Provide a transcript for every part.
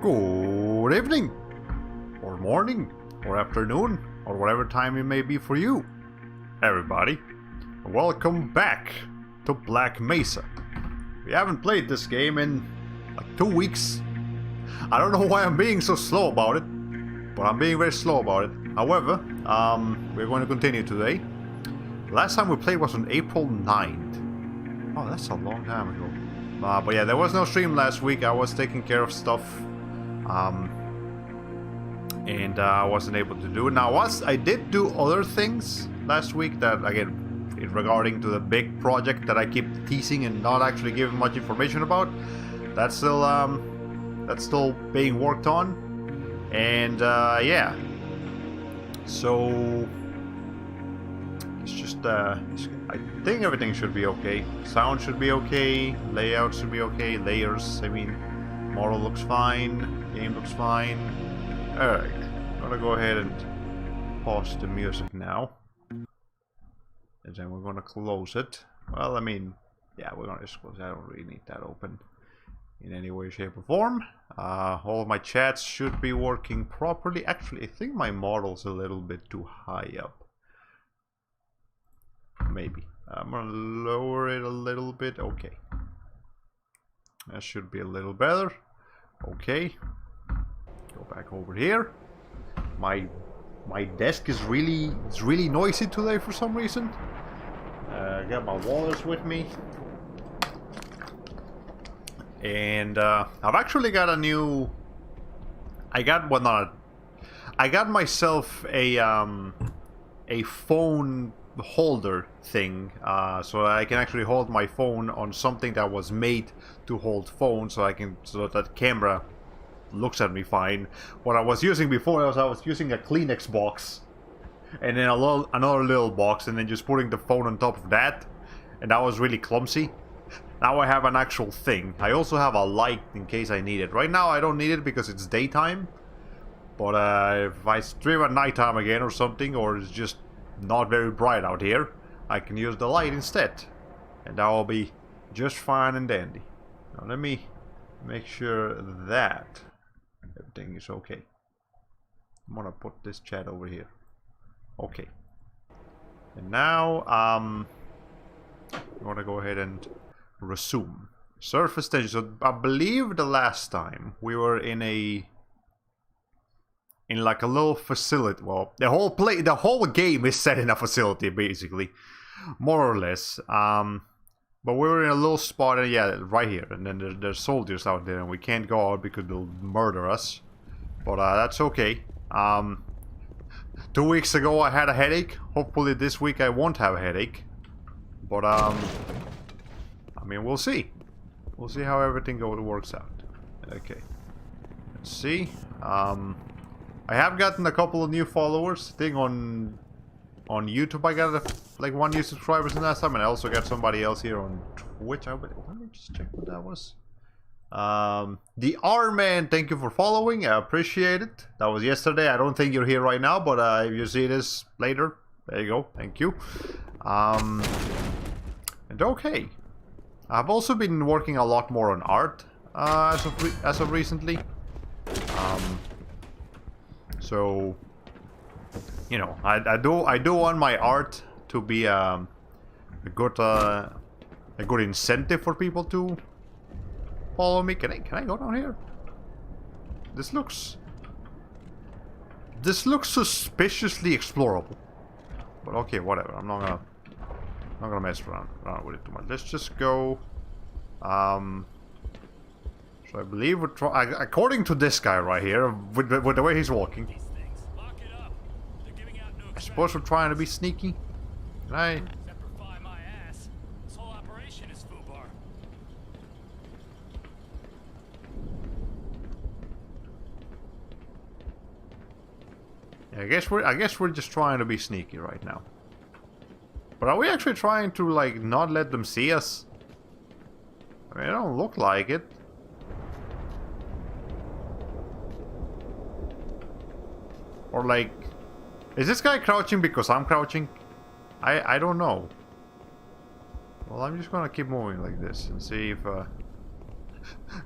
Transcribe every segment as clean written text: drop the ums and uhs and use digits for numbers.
Good evening, or morning, or afternoon, or whatever time it may be for you, everybody. Welcome back to Black Mesa. We haven't played this game in like 2 weeks. I don't know why I'm being so slow about it, but I'm being very slow about it. However, we're going to continue today. Last time we played was on April 9th. Oh, that's a long time ago. But yeah, there was no stream last week. I was taking care of stuff. And I wasn't able to do it. Now, I did do other things last week that, again, regarding to the big project that I keep teasing and not actually giving much information about. That's still being worked on. And yeah. So it's just I think everything should be okay. Sound should be okay. Layout should be okay. Layers, I mean, model looks fine. Game looks fine. Alright, I'm gonna go ahead and pause the music now. And then we're gonna close it. Well, I mean, yeah, we're gonna just close it. I don't really need that open in any way, shape, or form. All of my chats should be working properly. Actually, I think my model's a little bit too high up. Maybe. I'm gonna lower it a little bit. Okay. That should be a little better. Okay. Go back over here. My desk is really noisy today for some reason. Got my wallers with me, and I've actually got a new. I got myself a phone holder thing, so I can actually hold my phone on something that was made to hold phone, so that camera looks at me fine. What I was using before was I was using a Kleenex box and then another little box and then just putting the phone on top of that, and that was really clumsy. Now I have an actual thing. I also have a light in case I need it. Right now I don't need it because it's daytime, but if I stream at nighttime again or something, or it's just not very bright out here, I can use the light instead, and that will be just fine and dandy. Now let me make sure that everything is okay. I'm gonna put this chat over here. Okay. And now I'm gonna go ahead and resume surface tension. So I believe the last time we were in like a little facility. Well, the whole game is set in a facility, basically, more or less. But we were in a little spot, and yeah, right here. And then there's soldiers out there, and we can't go out because they'll murder us. But that's okay. 2 weeks ago I had a headache. Hopefully this week I won't have a headache. But I mean, we'll see. We'll see how everything works out. Okay. Let's see. I have gotten a couple of new followers. I think on YouTube I got like 1 new subscribers in last time, and I also got somebody else here on Twitch. Let me just check what that was. The R-Man, thank you for following. I appreciate it. That was yesterday. I don't think you're here right now, but if you see this later, there you go. Thank you. And okay. I've also been working a lot more on art as of recently. So, you know, I do want my art to be a good incentive for people to follow me. Can I go down here? This looks This looks suspiciously explorable. But okay, whatever. I'm not gonna mess around with it too much. Let's just go. So I believe we're according to this guy right here, with the way he's walking. I suppose we're trying to be sneaky. Can I? Yeah, I guess we're just trying to be sneaky right now. But are we actually trying to like not let them see us? I mean, it don't look like it. Or like, is this guy crouching because I'm crouching? I don't know. Well, I'm just gonna keep moving like this and see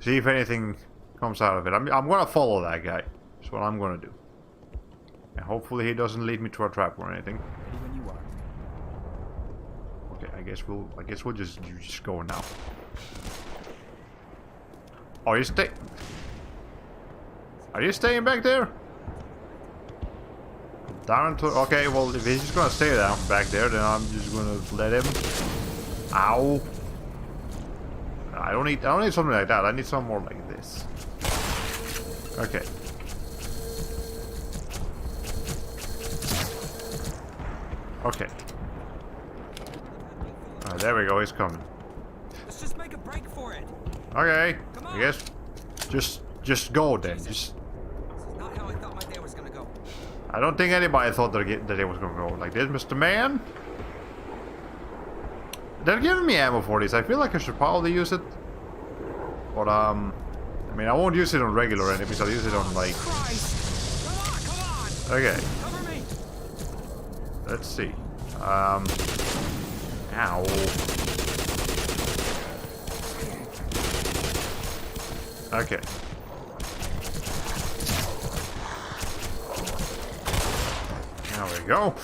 if anything comes out of it. I'm gonna follow that guy. That's what I'm gonna do. And hopefully he doesn't lead me to a trap or anything. Ready when you are. Okay, I guess we'll just go now. Are you staying back there? Down to okay. Well, if he's just gonna stay down back there, then I'm just gonna let him. Ow! I don't need something like that. I need something more like this. Okay. Okay. There we go. He's coming. Let's just make a break for it. Okay. I guess just go then. Just. This is not how I thought my day was gonna go. I don't think anybody thought that it was gonna go like this, Mr. Man. They're giving me ammo for this. I feel like I should probably use it. But I mean, I won't use it on regular enemies. I'll use it on like. Christ. Come on. Okay. Cover me. Let's see. Ow. Okay. There we go.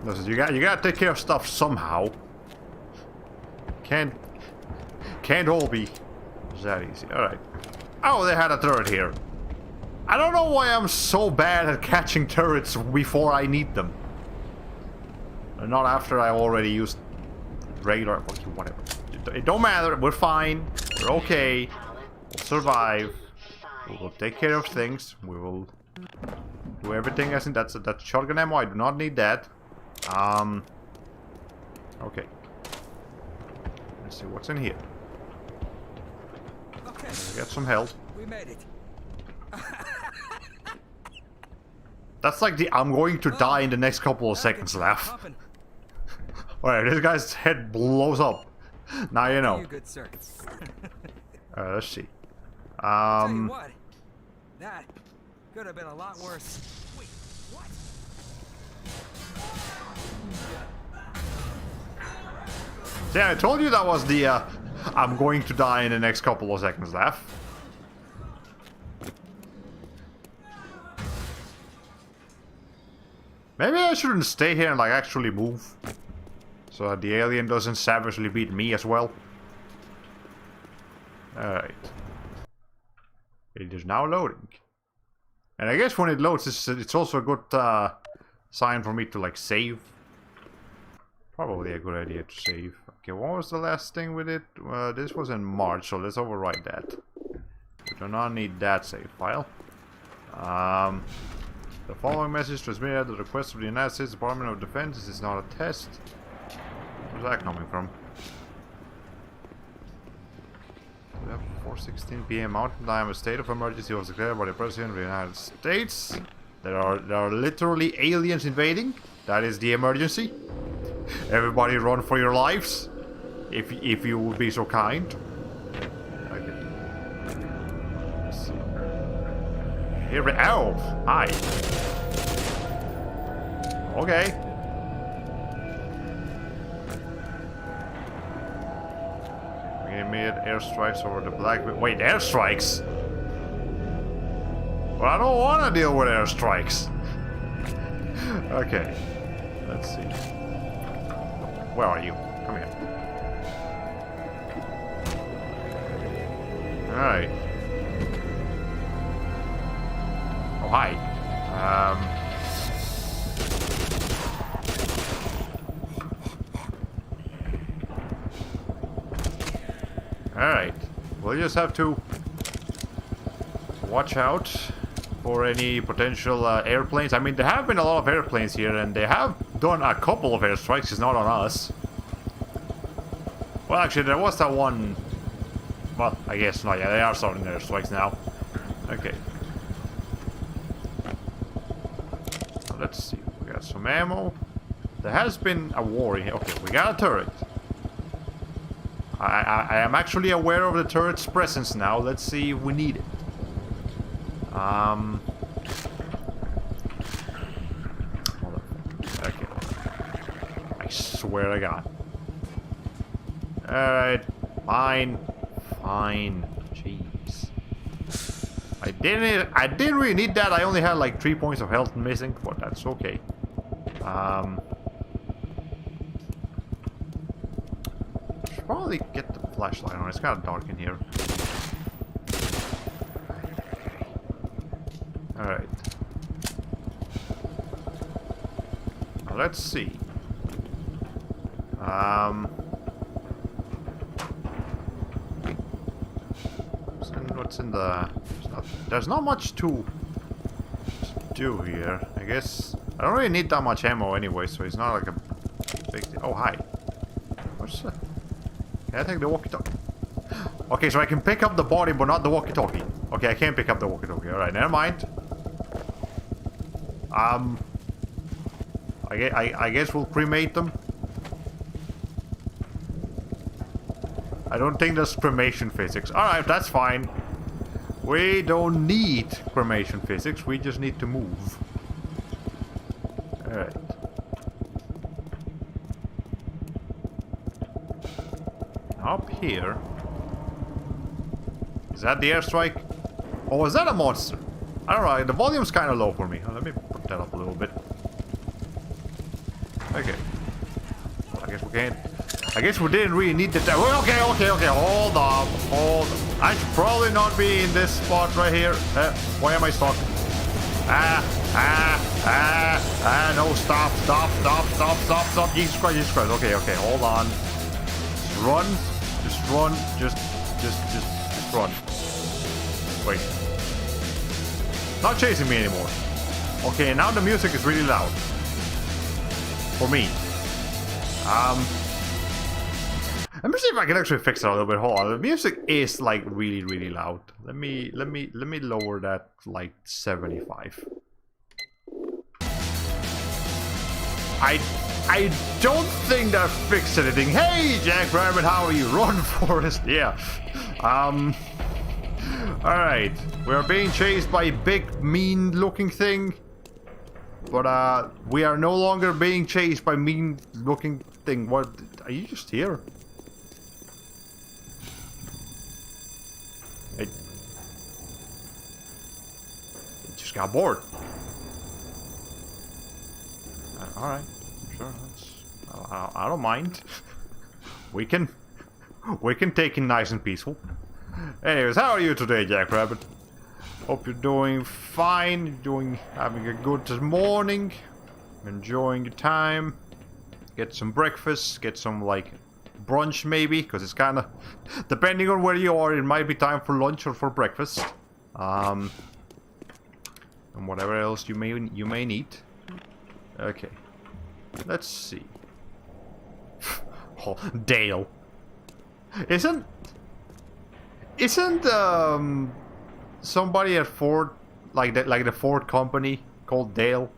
Listen, you gotta take care of stuff somehow. Can't all be that easy. Alright. Oh, they had a turret here. I don't know why I'm so bad at catching turrets before I need them. And not after I already used regular... Okay, whatever. It don't matter. We're fine. We're okay. We'll survive. We will take care of things. We will do everything as in... That's shotgun ammo. I do not need that. Okay. Let's see what's in here. Okay. Get some help. We made it. That's like the I'm going to die in the next couple of seconds laugh. Alright, this guy's head blows up. Now you know. You good, sir. Let's see. Tell you what, that could have been a lot worse. Wait, what? Yeah, I told you that was the I'm going to die in the next couple of seconds laugh. Maybe I shouldn't stay here and like actually move. So that the alien doesn't savagely beat me as well. Alright. It is now loading. And I guess when it loads, it's also a good sign for me to like save. Probably a good idea to save. Okay, what was the last thing with it? This was in March, so let's overwrite that. We do not need that save file. The following message transmitted at the request of the United States Department of Defense. This is not a test. Where's that coming from? 4:16 p.m. Mountain Time. A state of emergency was declared by the President of the United States. There are literally aliens invading. That is the emergency. Everybody run for your lives. If you would be so kind. Okay. Let's see. Here we oh! Hi. Okay. Immediate airstrikes over the black... Wait, airstrikes? Well, I don't want to deal with airstrikes. Okay. Let's see. Where are you? Come here. Alright. Oh, hi. Alright. We'll just have to watch out for any potential airplanes. I mean, there have been a lot of airplanes here, and they have done a couple of airstrikes. It's not on us. Well, actually, there was that one. Well, I guess not. Yeah, they are starting airstrikes now. Okay. So let's see. We got some ammo. There has been a war here. Okay, we got a turret. I am actually aware of the turret's presence now. Let's see if we need it. Okay. I swear to God. Alright. Fine. Fine. Jeez. I didn't really need that. I only had like 3 points of health missing, but that's okay. Should probably get the flashlight on. It's kind of dark in here. Alright. Now let's see. What's in the... There's not much to do here. I guess... I don't really need that much ammo anyway, so it's not like a big... Oh, hi. What's that? Can I take the walkie-talkie? Okay, so I can pick up the body, but not the walkie-talkie. Okay, I can't pick up the walkie-talkie. Alright, never mind. I guess we'll cremate them. I don't think there's cremation physics. Alright, that's fine. We don't need cremation physics. We just need to move. Alright. Up here. Is that the airstrike? Or is that a monster? I don't know. The volume's kind of low for me. Let me put that up a little bit. Okay. Well, I guess we can't. I guess we didn't really need the... Okay. Hold up. I should probably not be in this spot right here. Why am I stuck? No, stop. Jesus Christ. Okay, hold on. Just run. Just run. Wait. Not chasing me anymore. Okay, now the music is really loud. For me. Let me see if I can actually fix it a little bit. Hold on. The music is like really loud. Let me lower that to like 75. I don't think that fixed anything. Hey, Jack Rabbit, how are you? Run, Forrest. Yeah. Alright. We are being chased by a big, mean-looking thing. But, we are no longer being chased by mean-looking thing. What? Are you just here? It just got bored. Alright. Sure. I don't mind. We can take it nice and peaceful. Anyways, how are you today, Jack Rabbit? Hope you're doing fine. Having a good morning. Enjoying your time. Get some breakfast. Get some like brunch maybe, because it's kind of depending on where you are. It might be time for lunch or for breakfast. And whatever else you may need. Okay. Let's see. Oh, Dale. Isn't somebody at Ford like the Ford company called Dale?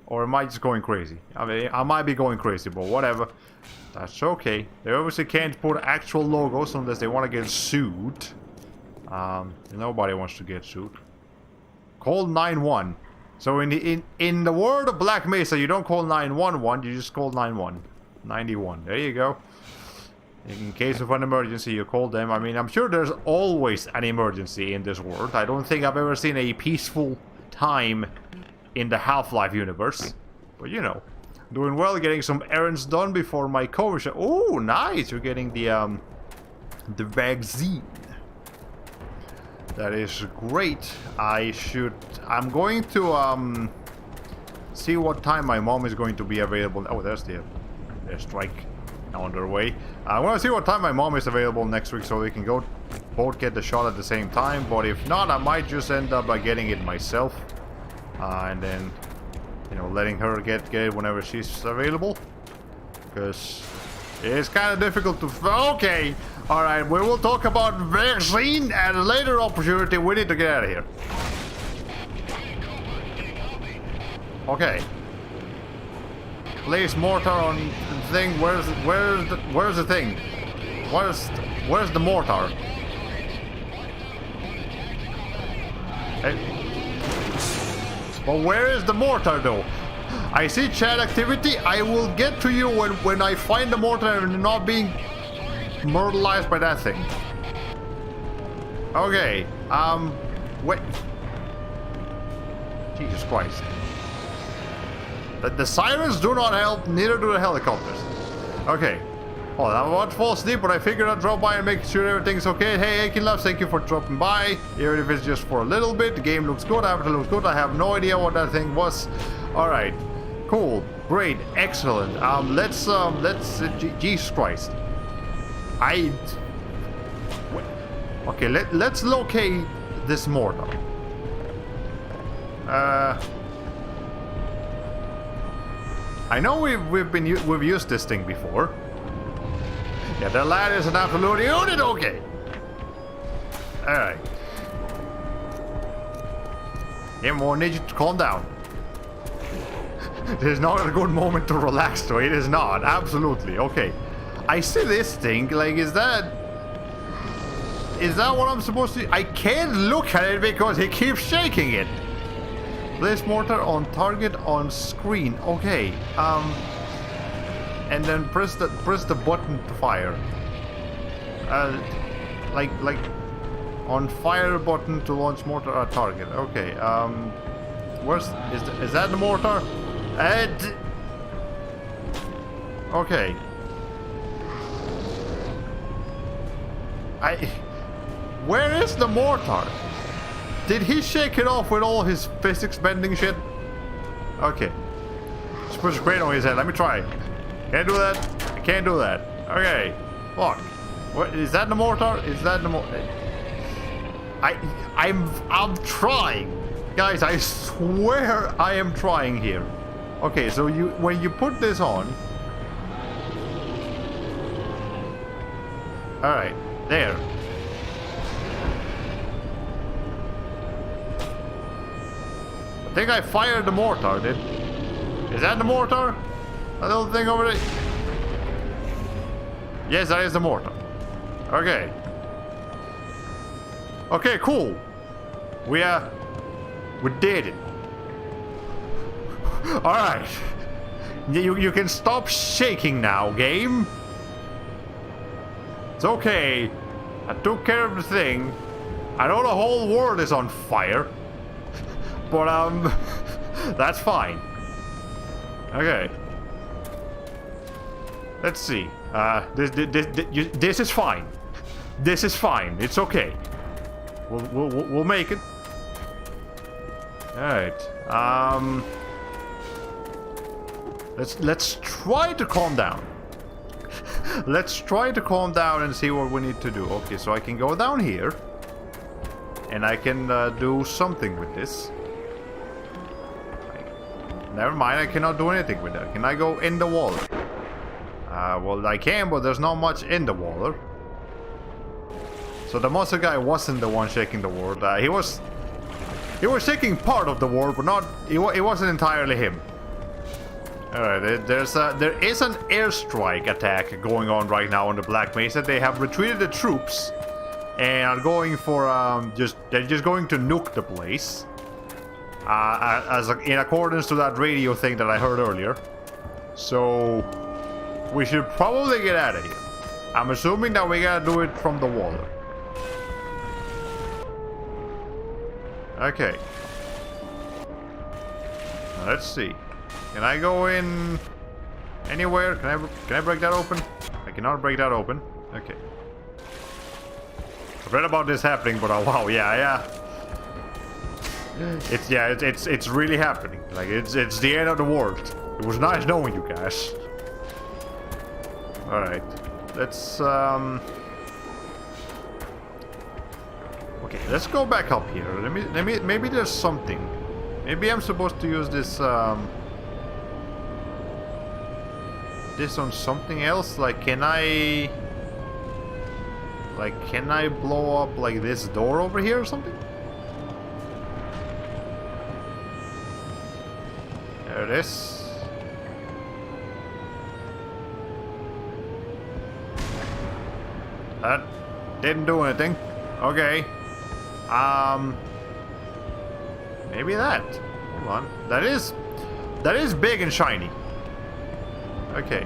Or am I just going crazy? I mean, I might be going crazy, but whatever. That's okay. They obviously can't put actual logos unless they want to get sued. Nobody wants to get sued. Call 911. So in the world of Black Mesa, you don't call 911, you just call 91. There you go. In case of an emergency, you call them. I mean, I'm sure there's always an emergency in this world. I don't think I've ever seen a peaceful time in the Half-Life universe. But you know, doing well, getting some errands done before my cover. Oh, nice! You're getting the vaccine. That is great. I'm going to see what time my mom is going to be available. Oh, there's the strike on their way. I want to see what time my mom is available next week so we can go both get the shot at the same time. But if not, I might just end up by getting it myself. And then, you know, letting her get it whenever she's available. Because it's kind of difficult to... Okay! Alright, we will talk about vaccine at a later opportunity. We need to get out of here. Okay. Place mortar on the thing. Where's the thing? Where's the mortar? Hey. But where is the mortar though? I see chat activity. I will get to you when I find the mortar and not being murderized by that thing. Okay. Wait. Jesus Christ. The sirens do not help, neither do the helicopters. Okay. Well, I want to fall asleep, but I figured I'd drop by and make sure everything's okay. Hey, Aiken Loves, thank you for dropping by. Even if it's just for a little bit. The game looks good, avatar looks good. I have no idea what that thing was. Alright. Cool. Great. Excellent. Jesus Christ. Okay, let's locate this mortar. I know we've used this thing before. Yeah, the lad is an absolute unit. Okay. All right. Yeah, more need you to calm down. This is not a good moment to relax, though. It is not. Absolutely. Okay. I see this thing. Like, is that what I'm supposed to... I can't look at it because he keeps shaking it. Place mortar on target on screen. Okay. And then press the button to fire. Like on fire button to launch mortar at target. Okay. Is that the mortar? Okay. Where is the mortar? Did he shake it off with all his physics bending shit? Okay. Just push a crane on his head. Let me try. Can't do that. I can't do that. Okay. Fuck. What is that the mortar? Is that the mortar? I'm trying. Guys, I swear I am trying here. Okay, so when you put this on. Alright, there. I think I fired the mortar, Is that the mortar? That little thing over there? Yes, that is the mortar. Okay. Okay, cool. We did it. Alright. You can stop shaking now, game. It's okay. I took care of the thing. I know the whole world is on fire. But, that's fine. Okay. Let's see. This is fine. This is fine. It's okay. We'll make it. Alright. Let's try to calm down. Let's try to calm down and see what we need to do. Okay, so I can go down here. And I can do something with this. Never mind, I cannot do anything with that. Can I go in the water? Well, I can, but there's not much in the water. So the monster guy wasn't the one shaking the world. He was shaking part of the world, but not. It wasn't entirely him. All right, there is an airstrike attack going on right now on the Black Mesa. They have retreated the troops and are going for they're just going to nuke the place. In accordance to that radio thing that I heard earlier. So we should probably get out of here. I'm assuming that we gotta do it from the water. Okay. Now let's see. Can I go in anywhere? Can I break that open? I cannot break that open. Okay. I've read about this happening, but oh wow, yeah. It's really happening. Like it's the end of the world. It was nice knowing you guys. All right, let's okay, let's go back up here. Maybe there's something. Maybe I'm supposed to use this this on something else. Like, can I blow up like this door over here or something? There it is. That didn't do anything. Okay. Maybe that. Hold on. That is big and shiny. Okay.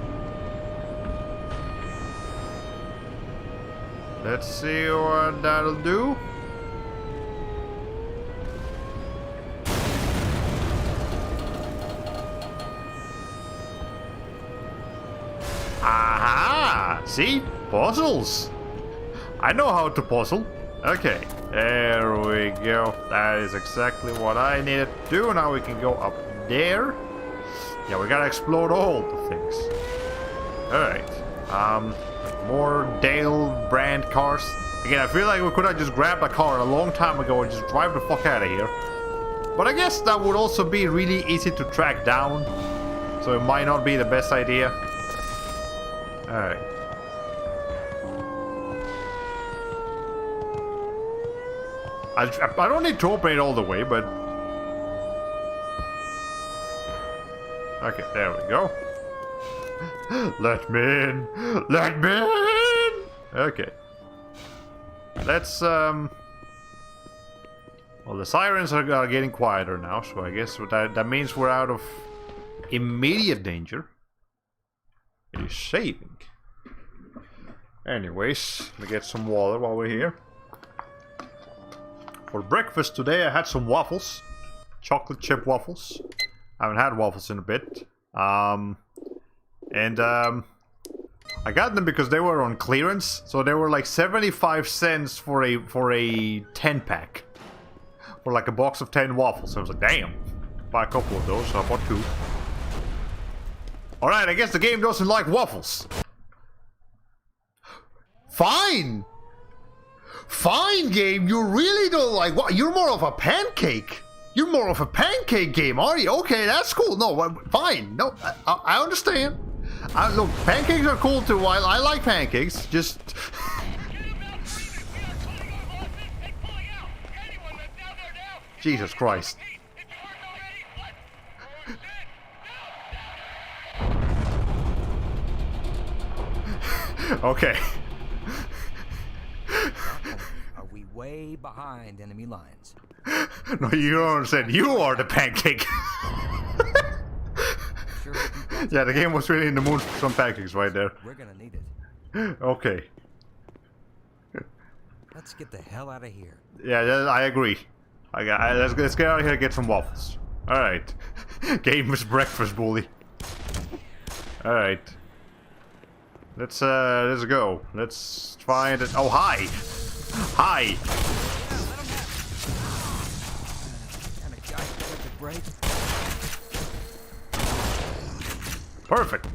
Let's see what that'll do. Aha! See? Puzzles! I know how to puzzle. Okay, there we go. That is exactly what I needed to do. Now we can go up there. Yeah, we gotta explode all the things. Alright. More Dale brand cars. Again, I feel like we could have just grabbed a car a long time ago and just drive the fuck out of here. But I guess that would also be really easy to track down. So it might not be the best idea. Alright. I don't need to open it all the way, but... Okay, there we go. Let me in! Let me in! Okay. Let's, Well, the sirens are getting quieter now, so I guess that means we're out of immediate danger. It is saving. Anyways, let me get some water while we're here. For breakfast today, I had some waffles. Chocolate chip waffles. I haven't had waffles in a bit. I got them because they were on clearance. So they were like 75 cents for a 10-pack. For like a box of 10 waffles. So I was like, damn. Buy a couple of those, so I bought 2. Alright, I guess the game doesn't like waffles. Fine! Fine, game, you really don't like what? You're more of a pancake. You're more of a pancake game, are you? Okay, that's cool. No, fine. No, I understand. Look, pancakes are cool too. I like pancakes. Just... Jesus Christ. Okay. Are we way behind enemy lines? No, you don't understand. You are the pancake. Sure. Yeah, the game was really in the mood for some pancakes right there. We're gonna need it. Okay. Let's get the hell out of here. Yeah, I agree. Let's get out of here and get some waffles. Alright. Game is breakfast, bully. Alright. Let's go. Let's find it. Oh, hi! Hi! Perfect.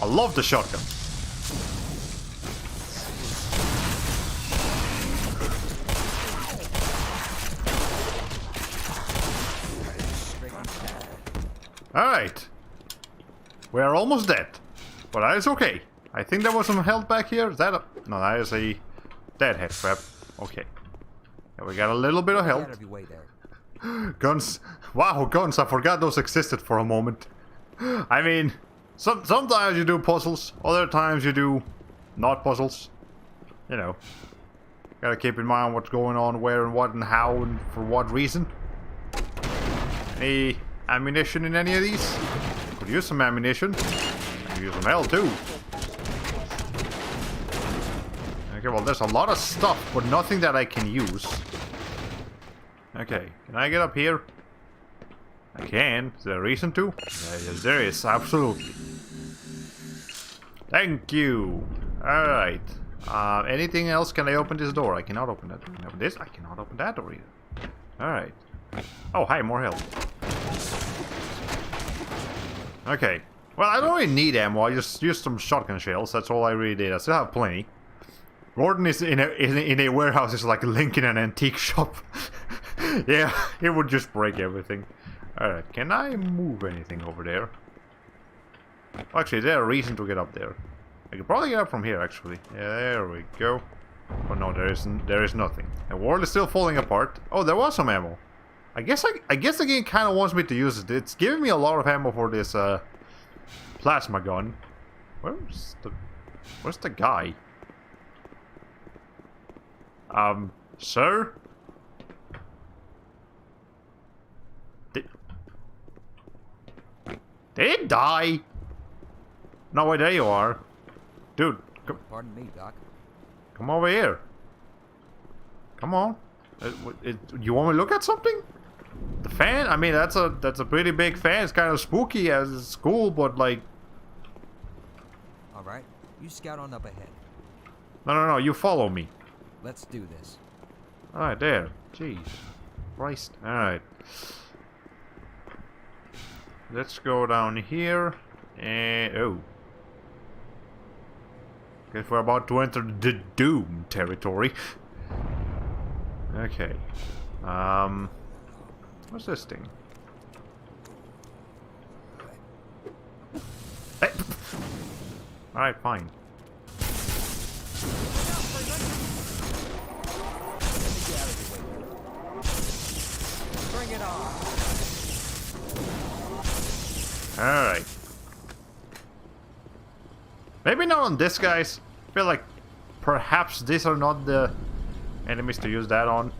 I love the shotgun. Alright. We are almost dead. But that is okay. I think there was some health back here. Is that a... No, that is a deadhead trap. Okay. Yeah, we got a little bit of health. Guns. Wow, guns. I forgot those existed for a moment. I mean, sometimes you do puzzles. Other times you do not puzzles. You know. Gotta keep in mind what's going on, where and what and how and for what reason. Any ammunition in any of these? Could use some ammunition. I could use some hell too. Okay, well there's a lot of stuff, but nothing that I can use. Okay, can I get up here? I can. Is there a reason to? Yes, there is. Absolutely. Thank you. Alright. Anything else? Can I open this door? I cannot open that door. Can I open this? I cannot open that door either. Alright. Oh, hi, more health. Okay. Well, I don't really need ammo. I just used some shotgun shells. That's all I really did. I still have plenty. Gordon is in a warehouse. It's like Link in an antique shop. Yeah, it would just break everything. Alright, can I move anything over there? Actually, is there a reason to get up there? I could probably get up from here, actually. Yeah, there we go. Oh no, there is nothing. The world is still falling apart. Oh, there was some ammo. I guess the game kind of wants me to use it. It's giving me a lot of ammo for this plasma gun. Where's the guy? Sir? Did it die? No, wait, there you are. Dude, Pardon me, Doc. come over here. Come on. You want me to look at something? The fan? I mean, that's a pretty big fan. It's kind of spooky as it's cool, but like... Alright, you scout on up ahead. No, you follow me. Let's do this. Alright, there. Jeez. Christ. Alright. Let's go down here. And... oh. Guess we're about to enter the Doom territory. Okay. What's this thing? Hey. Alright, fine. Bring it on. Alright. Maybe not on this, guys. I feel like perhaps these are not the enemies to use that on.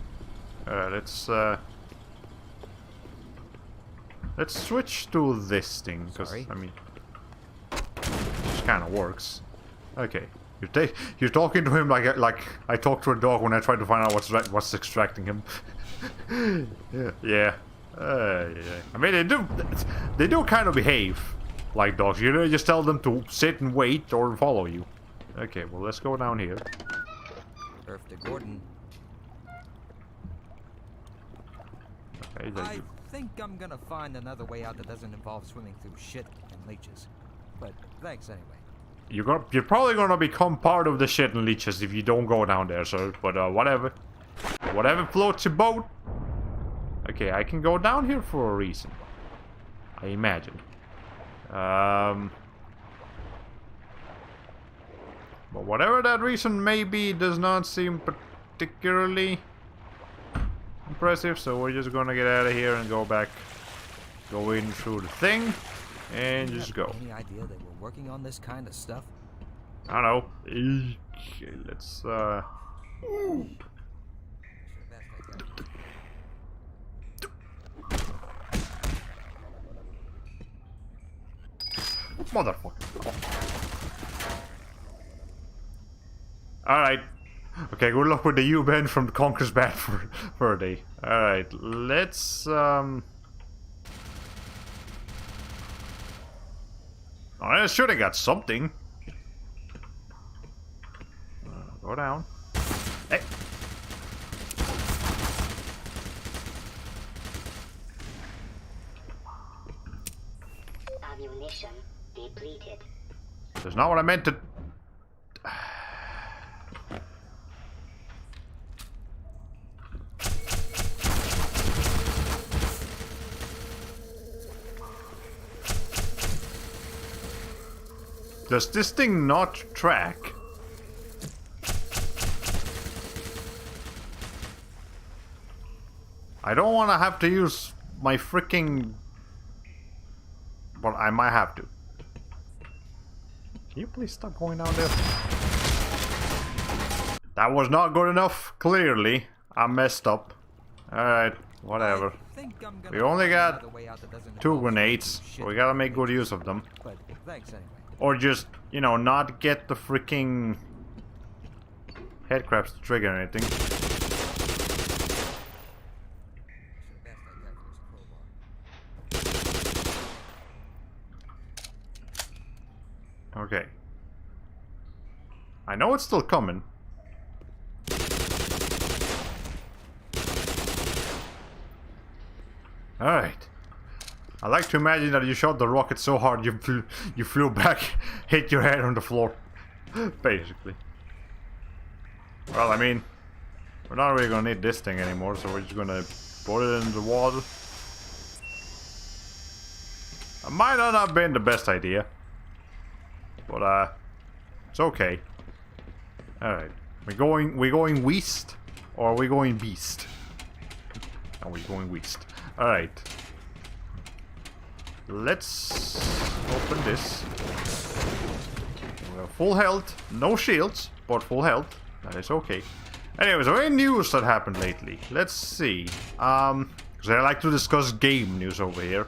Let's switch to this thing, because I mean, it kind of works. Okay, you're talking to him like I talk to a dog when I try to find out what's extracting him. Yeah. I mean, they do kind of behave like dogs. You know, just tell them to sit and wait or follow you. Okay, well, let's go down here. Earth to Gordon. Okay, I think I'm gonna find another way out that doesn't involve swimming through shit and leeches. But thanks anyway. You're probably gonna become part of the shit and leeches if you don't go down there, sir. But whatever. Whatever floats your boat. Okay, I can go down here for a reason. I imagine. But whatever that reason may be, does not seem particularly impressive. So we're just gonna get out of here and go in through the thing, and just go. Any idea they were working on this kind of stuff? I don't know. Okay, let's Motherfucker. Alright. Okay, good luck with the U-bend from Conker's Bad for a day. Alright, let's I should have got something. Go down. Hey. Ammunition depleted. That's not what I meant to... Does this thing not track? I don't want to have to use my freaking... But I might have to. Can you please stop going down there? That was not good enough, clearly. I messed up. Alright, whatever. We only got 2 grenades, so we gotta make good use of them. But thanks anyway. Or just, you know, not get the freaking headcrabs to trigger anything. Okay. I know it's still coming. Alright. I like to imagine that you shot the rocket so hard you flew back, hit your head on the floor. Basically. Well, I mean, we're not really gonna need this thing anymore, so we're just gonna put it in the water. It might not have been the best idea. But it's okay. Alright. We going west or are we going beast? Are we going west? Alright. Let's open this. We have full health, no shields, but full health. That is okay. Anyways, any news that happened lately? Let's see. Because I like to discuss game news over here.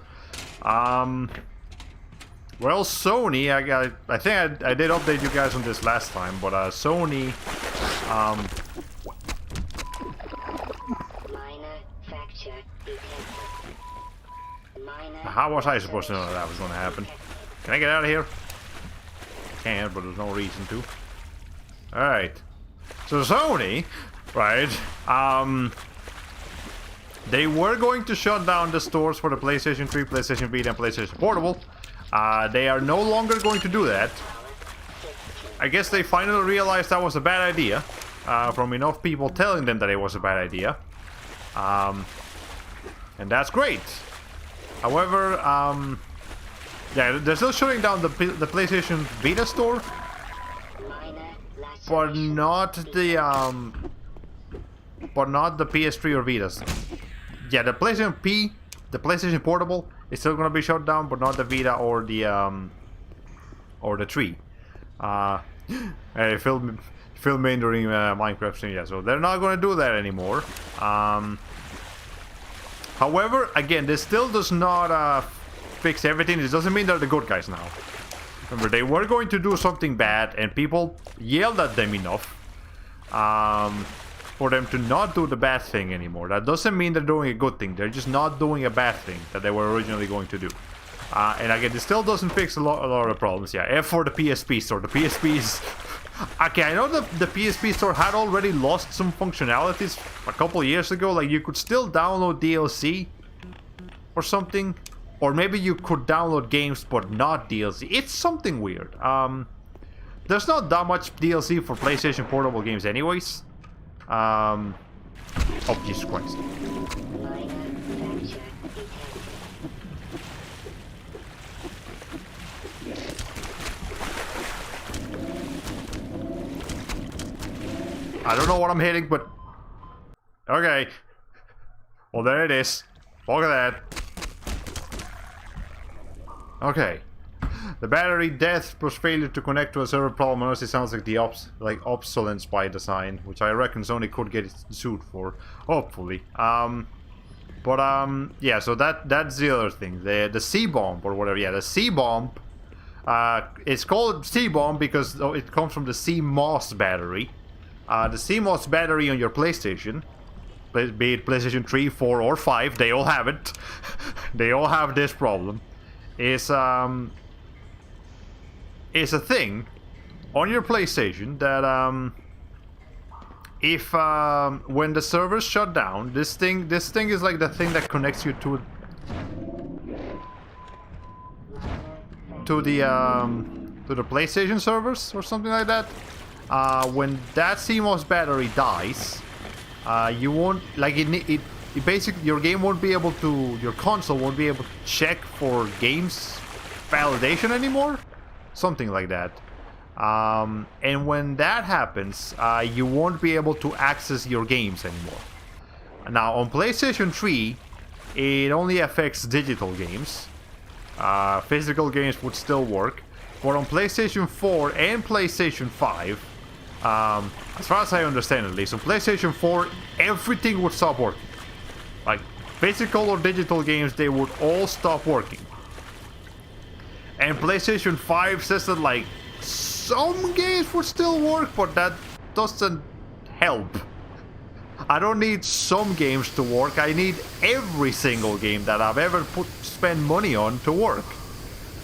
Well, Sony, I think I did update you guys on this last time, but Sony, Minor fracture detected. how was I supposed to know that was going to happen? Can I get out of here? I can't, but there's no reason to. Alright. So Sony, right, they were going to shut down the stores for the PlayStation 3, PlayStation Vita, and PlayStation Portable. They are no longer going to do that. I guess they finally realized that was a bad idea. From enough people telling them that it was a bad idea. And that's great. However, yeah, they're still shutting down the PlayStation Vita store. But not the PS3 or Vitas. Yeah, the PlayStation P, the PlayStation Portable is still gonna be shut down, but not the Vita or the 3. Film in during Minecraft stream, yeah. So they're not gonna do that anymore. However, again, this still does not fix everything. It doesn't mean they're the good guys now. Remember, they were going to do something bad, and people yelled at them enough for them to not do the bad thing anymore. That doesn't mean they're doing a good thing. They're just not doing a bad thing that they were originally going to do. And again, this still doesn't fix a lot of the problems. Yeah, F for the PSP store. The PSP's... Okay, I know the PSP store had already lost some functionalities a couple years ago. Like, you could still download DLC or something. Or maybe you could download games but not DLC. It's something weird. There's not that much DLC for PlayStation Portable games anyways. Oh, Jesus Christ. I don't know what I'm hitting, but... Okay. Well, there it is. Look at that. Okay. The battery death plus failure to connect to a server problem honestly sounds like the obsolescence by design, which I reckon Sony could get sued for, hopefully. Yeah, so that's the other thing. The C-bomb or whatever. Yeah, the C-bomb. It's called C-bomb because it comes from the CMOS battery. The CMOS battery on your PlayStation, be it PlayStation 3, 4, or 5, they all have it. They all have this problem. Is a thing on your PlayStation that if when the servers shut down, this thing is like the thing that connects you to the PlayStation servers or something like that. When that CMOS battery dies, you won't like it basically your game won't be able to, your console won't be able to check for games validation anymore, something like that. And when that happens, you won't be able to access your games anymore. Now on PlayStation 3, it only affects digital games. Physical games would still work, but on PlayStation 4 and PlayStation 5, as far as I understand at least, on PlayStation 4, everything would stop working. Like, physical or digital games, they would all stop working. And PlayStation 5 says that, like, some games would still work, but that doesn't help. I don't need some games to work, I need every single game that I've ever spent money on to work.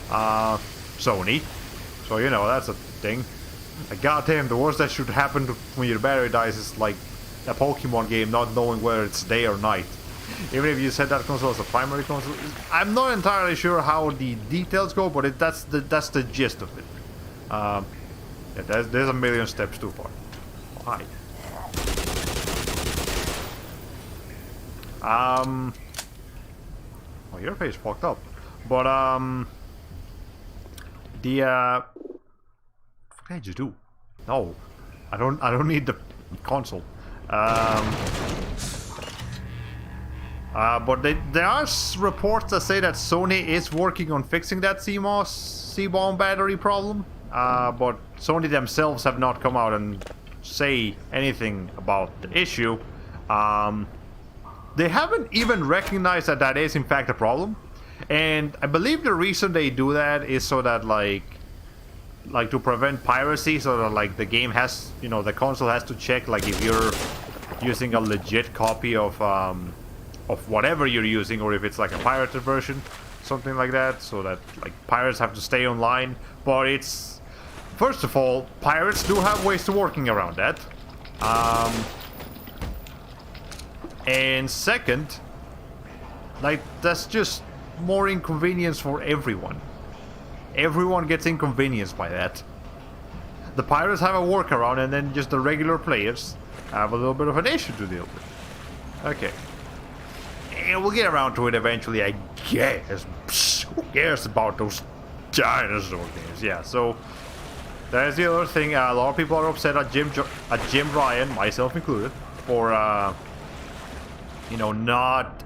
Sony. So, you know, that's a thing. Like, goddamn, the worst that should happen when your battery dies is like a Pokemon game not knowing whether it's day or night. Even if you set that console as a primary console, I'm not entirely sure how the details go, but that's the gist of it. Yeah, there's a million steps too far. Why? Well, your face fucked up, but what did you do? No, I don't need the console. But there are reports that say that Sony is working on fixing that CMOS C-bomb battery problem. But Sony themselves have not come out and say anything about the issue. They haven't even recognized that that is in fact a problem. And I believe the reason they do that is so that like to prevent piracy, so that like the game has, you know, the console has to check like if you're using a legit copy of whatever you're using, or if it's like a pirated version, something like that, so that like pirates have to stay online. But it's, first of all, pirates do have ways to working around that. And second, like, that's just more inconvenience for everyone. Everyone gets inconvenienced by that. The pirates have a workaround, and then just the regular players have a little bit of an issue to deal with. Okay. And we'll get around to it eventually, I guess. Psst, who cares about those dinosaur games? Yeah, so there's the other thing. A lot of people are upset at Jim Ryan, myself included, for you know, not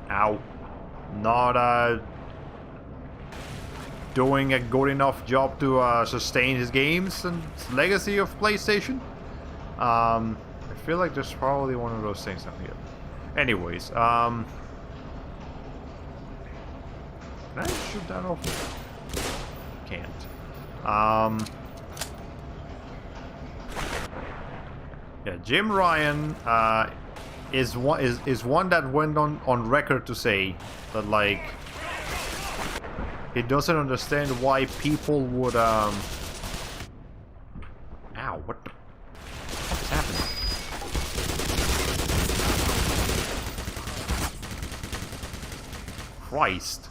doing a good enough job to sustain his games and his legacy of PlayStation. I feel like there's probably one of those things up here. Anyways, can I shoot that off? Can't. Yeah, Jim Ryan is one that went on record to say that, like, he doesn't understand why people would Ow, what the fuck is happening? Christ.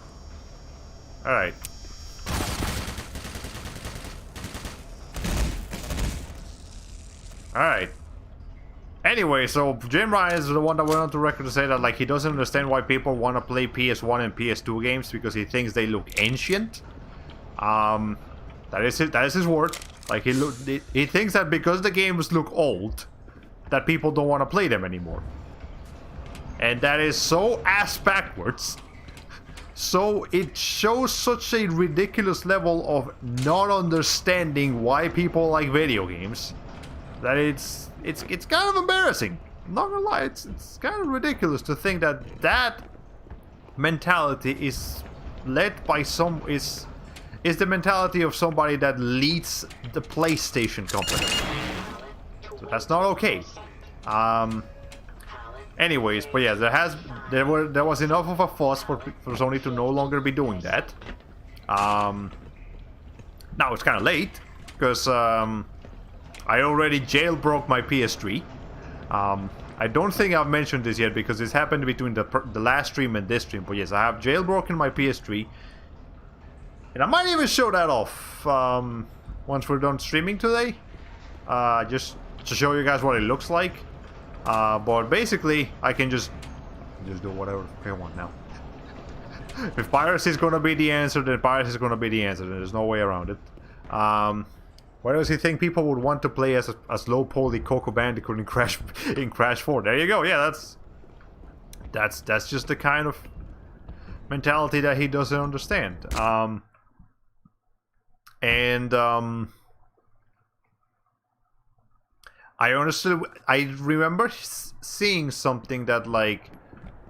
Alright. Alright. Anyway, so Jim Ryan is the one that went on to record to say that, like, he doesn't understand why people want to play PS1 and PS2 games because he thinks they look ancient. That is his word. Like, he thinks that because the games look old, that people don't want to play them anymore. And that is so ass backwards. So it shows such a ridiculous level of not understanding why people like video games that it's kind of embarrassing. I'm not gonna lie, it's kind of ridiculous to think that that mentality is led by is the mentality of somebody that leads the PlayStation company. So that's not okay. Anyways, but yeah, there was enough of a fuss for Sony to no longer be doing that. Now it's kind of late because I already jailbroke my PS3. I don't think I've mentioned this yet because this happened between the last stream and this stream. But yes, I have jailbroken my PS3, and I might even show that off once we're done streaming today, just to show you guys what it looks like. But basically, I can just do whatever I want now. If piracy is gonna be the answer, then piracy is gonna be the answer. There's no way around it. Why does he think people would want to play as low poly Coco Bandicoot in Crash 4? There you go. Yeah, that's just the kind of mentality that he doesn't understand. I remember seeing something that, like,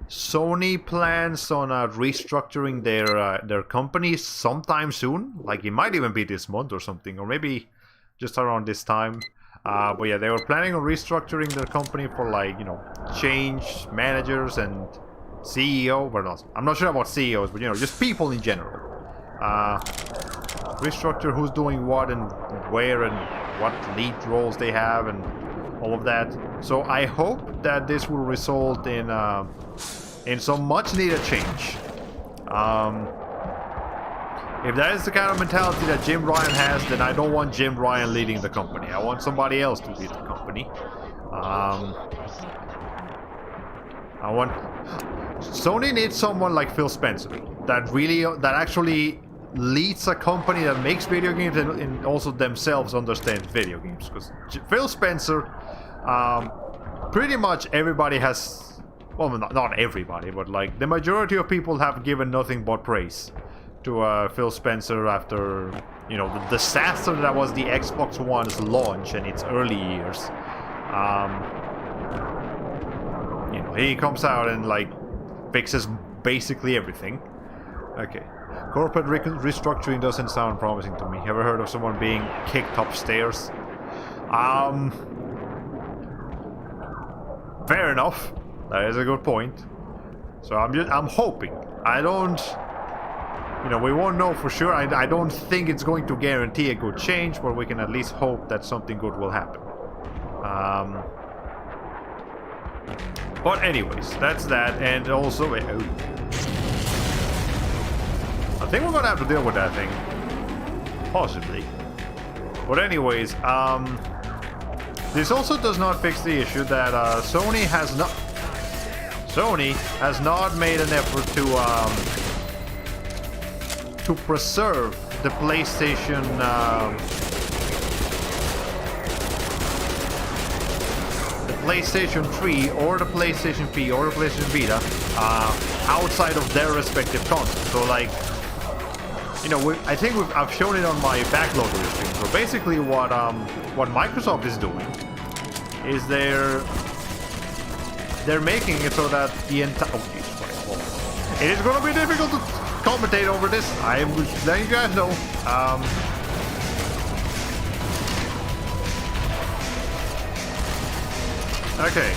Sony plans on restructuring their company sometime soon. Like, it might even be this month or something, or maybe just around this time. But yeah, they were planning on restructuring their company for, like, you know, change managers and CEO. Well, I'm not sure about CEOs, but, you know, just people in general. restructure who's doing what and where and what lead roles they have and all of that. So I hope that this will result in some much needed change. If that is the kind of mentality that Jim Ryan has, then I don't want Jim Ryan leading the company. I want somebody else to lead the company. Sony needs someone like Phil Spencer that actually leads a company that makes video games and also themselves understands video games. Because Phil Spencer, pretty much everybody has, well, not everybody, but like the majority of people have given nothing but praise to Phil Spencer after, you know, the disaster that was the Xbox One's launch in its early years. You know, he comes out and like fixes basically everything. Okay. Corporate restructuring doesn't sound promising to me. Ever heard of someone being kicked upstairs? Fair enough. That is a good point. So I'm hoping. I don't, you know, we won't know for sure. I don't think it's going to guarantee a good change, but we can at least hope that something good will happen. But anyways, that's that. And also, I think we're gonna have to deal with that thing, possibly. But anyways, this also does not fix the issue that Sony has not made an effort to preserve the PlayStation PlayStation 3 or the PlayStation P or the PlayStation Vita outside of their respective consoles. So like, you know, I think I've shown it on my backlogger stream. So basically what Microsoft is doing is they're making it so that the entire... Oh, Jesus Christ. Well, it is going to be difficult to commentate over this. I'm letting you guys know. Okay.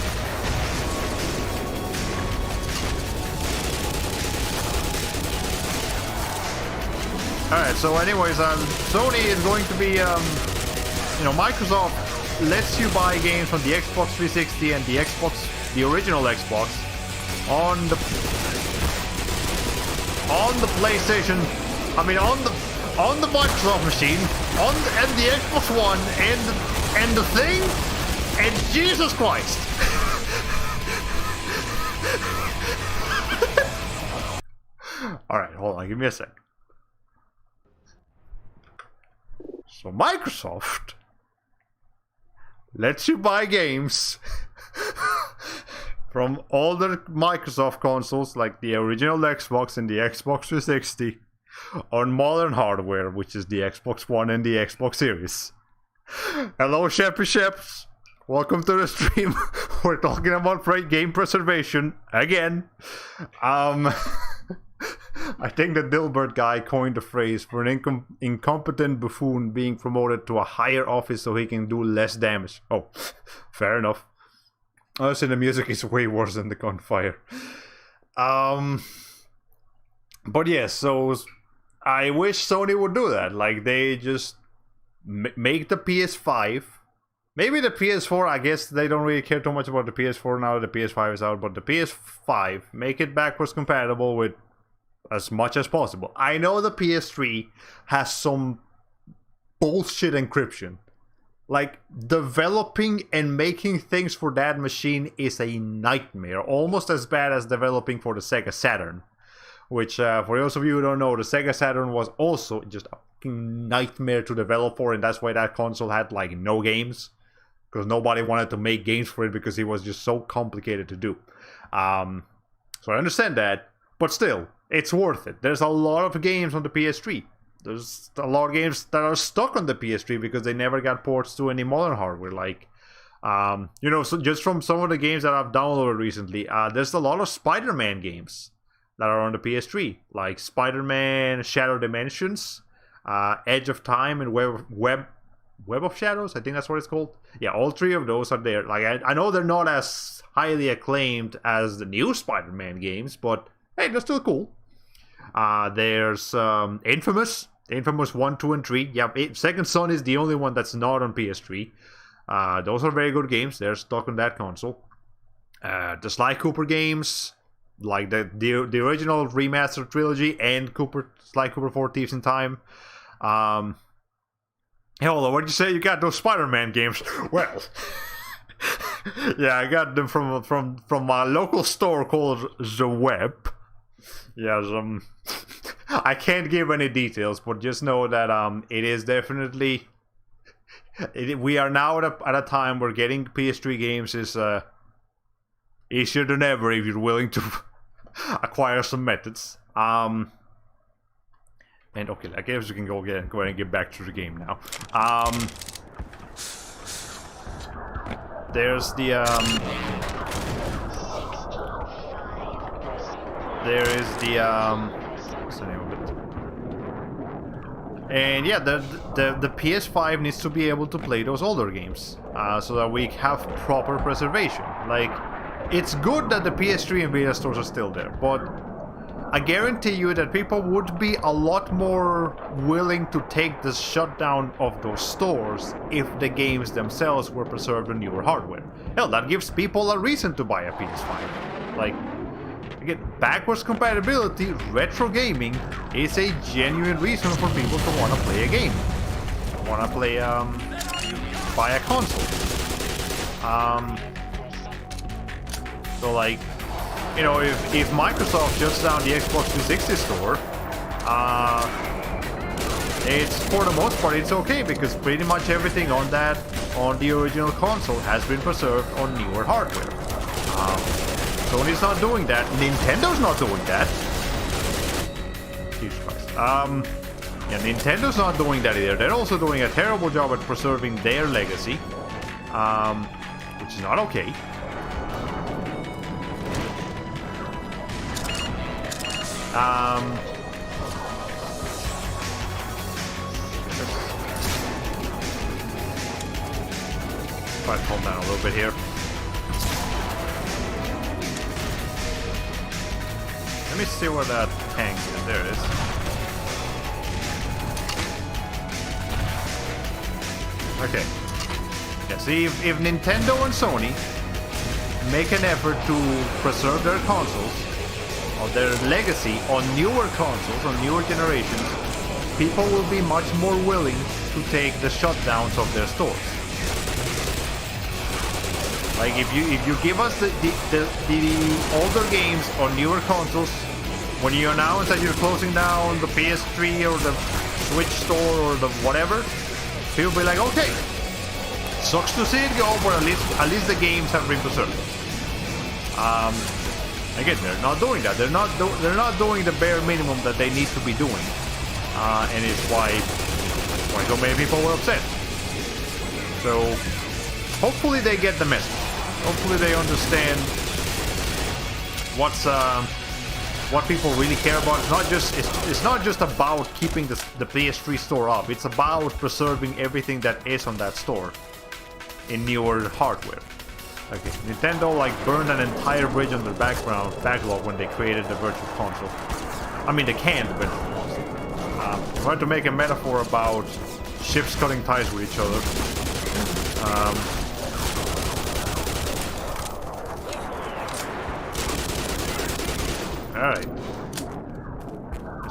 Alright, so anyways, Sony is going to be, you know, Microsoft lets you buy games from the Xbox 360 and the original Xbox on the PlayStation, I mean on the Microsoft machine, and the Xbox One, and the thing. And Jesus Christ! Alright, hold on, give me a sec. So Microsoft lets you buy games from all the Microsoft consoles, like the original Xbox and the Xbox 360, on modern hardware, which is the Xbox One and the Xbox Series. Hello, Sheppy Sheps. Welcome to the stream. We're talking about game preservation again. I think the Dilbert guy coined the phrase for an incompetent buffoon being promoted to a higher office so he can do less damage. Oh, fair enough. Also, the music is way worse than the gunfire. But yes, so I wish Sony would do that. Like, they just make the PS5. Maybe the PS4, I guess they don't really care too much about the PS4 now that the PS5 is out, but the PS5, make it backwards compatible with as much as possible. I know the PS3 has some bullshit encryption. Like, developing and making things for that machine is a nightmare. Almost as bad as developing for the Sega Saturn. Which, for those of you who don't know, the Sega Saturn was also just a fucking nightmare to develop for, and that's why that console had, like, no games. Because nobody wanted to make games for it because it was just so complicated to do. So I understand that, but still, it's worth it. There's a lot of games on the PS3. There's a lot of games that are stuck on the PS3 because they never got ports to any modern hardware. Like, you know, so just from some of the games that I've downloaded recently, there's a lot of Spider-Man games that are on the PS3. Like Spider-Man Shadow Dimensions, Edge of Time, and Web of Shadows, I think that's what it's called. Yeah, all three of those are there. Like, I know they're not as highly acclaimed as the new Spider-Man games, but hey, they're still cool. There's Infamous, Infamous 1, 2, and 3. Yeah, Second Son is the only one that's not on PS3. Those are very good games. They're stuck on that console. The Sly Cooper games, like the original remastered trilogy and Sly Cooper 4 Thieves in Time. Hell, what did you say? You got those Spider-Man games? Well, yeah, I got them from my local store called The Web. Yes, I can't give any details, but just know that it is definitely. We are now at a time where getting PS3 games is easier than ever if you're willing to acquire some methods. And okay, I guess we can go ahead and get back to the game now. There's the there is the what's the name of it? And yeah, the PS5 needs to be able to play those older games, so that we have proper preservation. Like, it's good that the PS3 and Vita stores are still there, but I guarantee you that people would be a lot more willing to take the shutdown of those stores if the games themselves were preserved on newer hardware. Hell, that gives people a reason to buy a PS5. Like, again, backwards compatibility, retro gaming is a genuine reason for people to want to play a game. Want to play, buy a console. So like, you know, if Microsoft shuts down the Xbox 360 store, it's, for the most part, it's okay, because pretty much everything on the original console has been preserved on newer hardware. Sony's not doing that. Nintendo's not doing that. Jesus Christ. Yeah, Nintendo's not doing that either. They're also doing a terrible job at preserving their legacy, which is not okay. Try to calm down a little bit here. Let me see where that tank is. There it is. Okay. Yeah, see, if Nintendo and Sony make an effort to preserve their consoles, or their legacy on newer consoles, on newer generations, people will be much more willing to take the shutdowns of their stores. Like, if you give us the older games on newer consoles, when you announce that you're closing down the PS3 or the Switch store or the whatever, people will be like, okay, sucks to see it go, but at least the games have been preserved. Again, they're not doing that. They're not doing the bare minimum that they need to be doing, and it's why so many people were upset. So hopefully they get the message. Hopefully they understand what people really care about. It's not just about keeping the PS3 store up. It's about preserving everything that is on that store in newer hardware. Okay, Nintendo like burned an entire bridge on their backlog when they created the Virtual Console. I mean, they canned the Virtual Console. I wanted to make a metaphor about ships cutting ties with each other. Alright.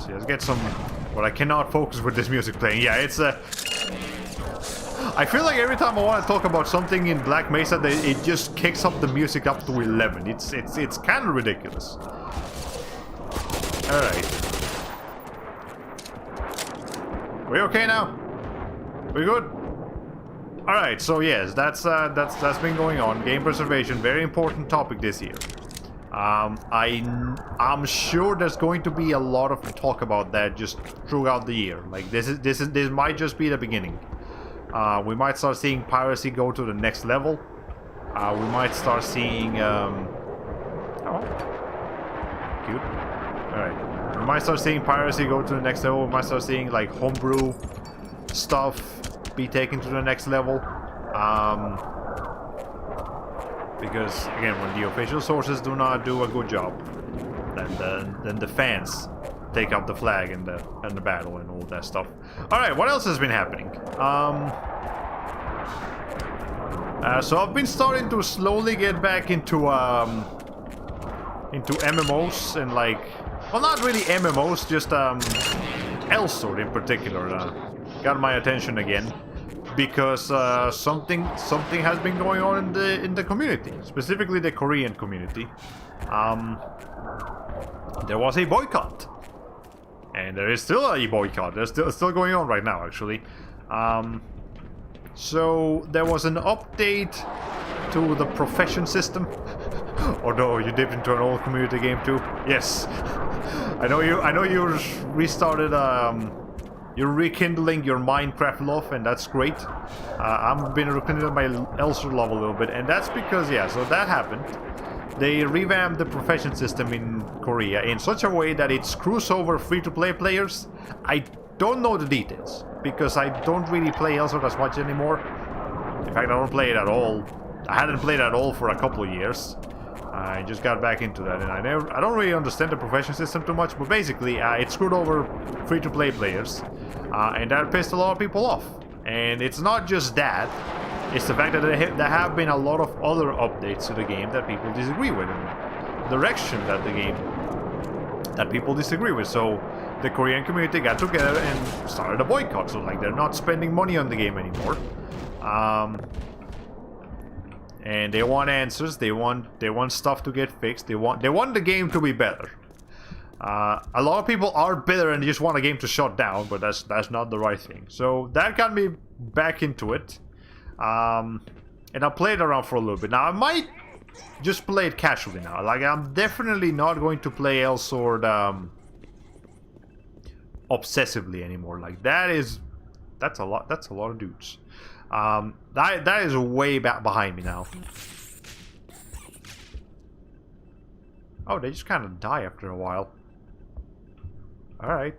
Let's get some... But I cannot focus with this music playing. Yeah, it's a... I feel like every time I want to talk about something in Black Mesa, it just kicks up the music up to 11. It's kind of ridiculous. Alright. We okay now? We good? Alright, so yes, that's been going on. Game preservation, very important topic this year. I'm sure there's going to be a lot of talk about that just throughout the year. Like this might just be the beginning. We might start seeing piracy go to the next level. We might start seeing oh, cute. Alright. We might start seeing piracy go to the next level. We might start seeing like homebrew stuff be taken to the next level. Because again, when the official sources do not do a good job, then the fans take up the flag in the battle and all that stuff. All right, what else has been happening? So I've been starting to slowly get back into MMOs and like, well, not really MMOs, just Elsword in particular got my attention again because something has been going on in the community, specifically the Korean community. There was a boycott, and there is still a boycott. There's still going on right now, actually. So there was an update to the profession system. Oh no, you dipped into an old community game too. Yes, I know you restarted. You're rekindling your Minecraft love, and that's great. I've been rekindling my Elsword love a little bit, and that's because so that happened. They revamped the profession system in Korea in such a way that it screws over free-to-play players. I don't know the details, because I don't really play Elsword as much anymore. In fact, I don't play it at all. I hadn't played it at all for a couple of years. I just got back into that, and I don't really understand the profession system too much, but basically, it screwed over free-to-play players, and that pissed a lot of people off. And it's not just that. It's the fact that there have been a lot of other updates to the game that people disagree with, and direction that people disagree with. So the Korean community got together and started a boycott. So like, they're not spending money on the game anymore, and they want answers. They want stuff to get fixed. They want the game to be better. A lot of people are bitter and just want a game to shut down, but that's not the right thing. So that got me back into it. And I played around for a little bit. Now I might just play it casually now. Like, I'm definitely not going to play Elsword obsessively anymore. Like, that's a lot of dudes. That is way back behind me now. Oh, they just kind of die after a while. Alright.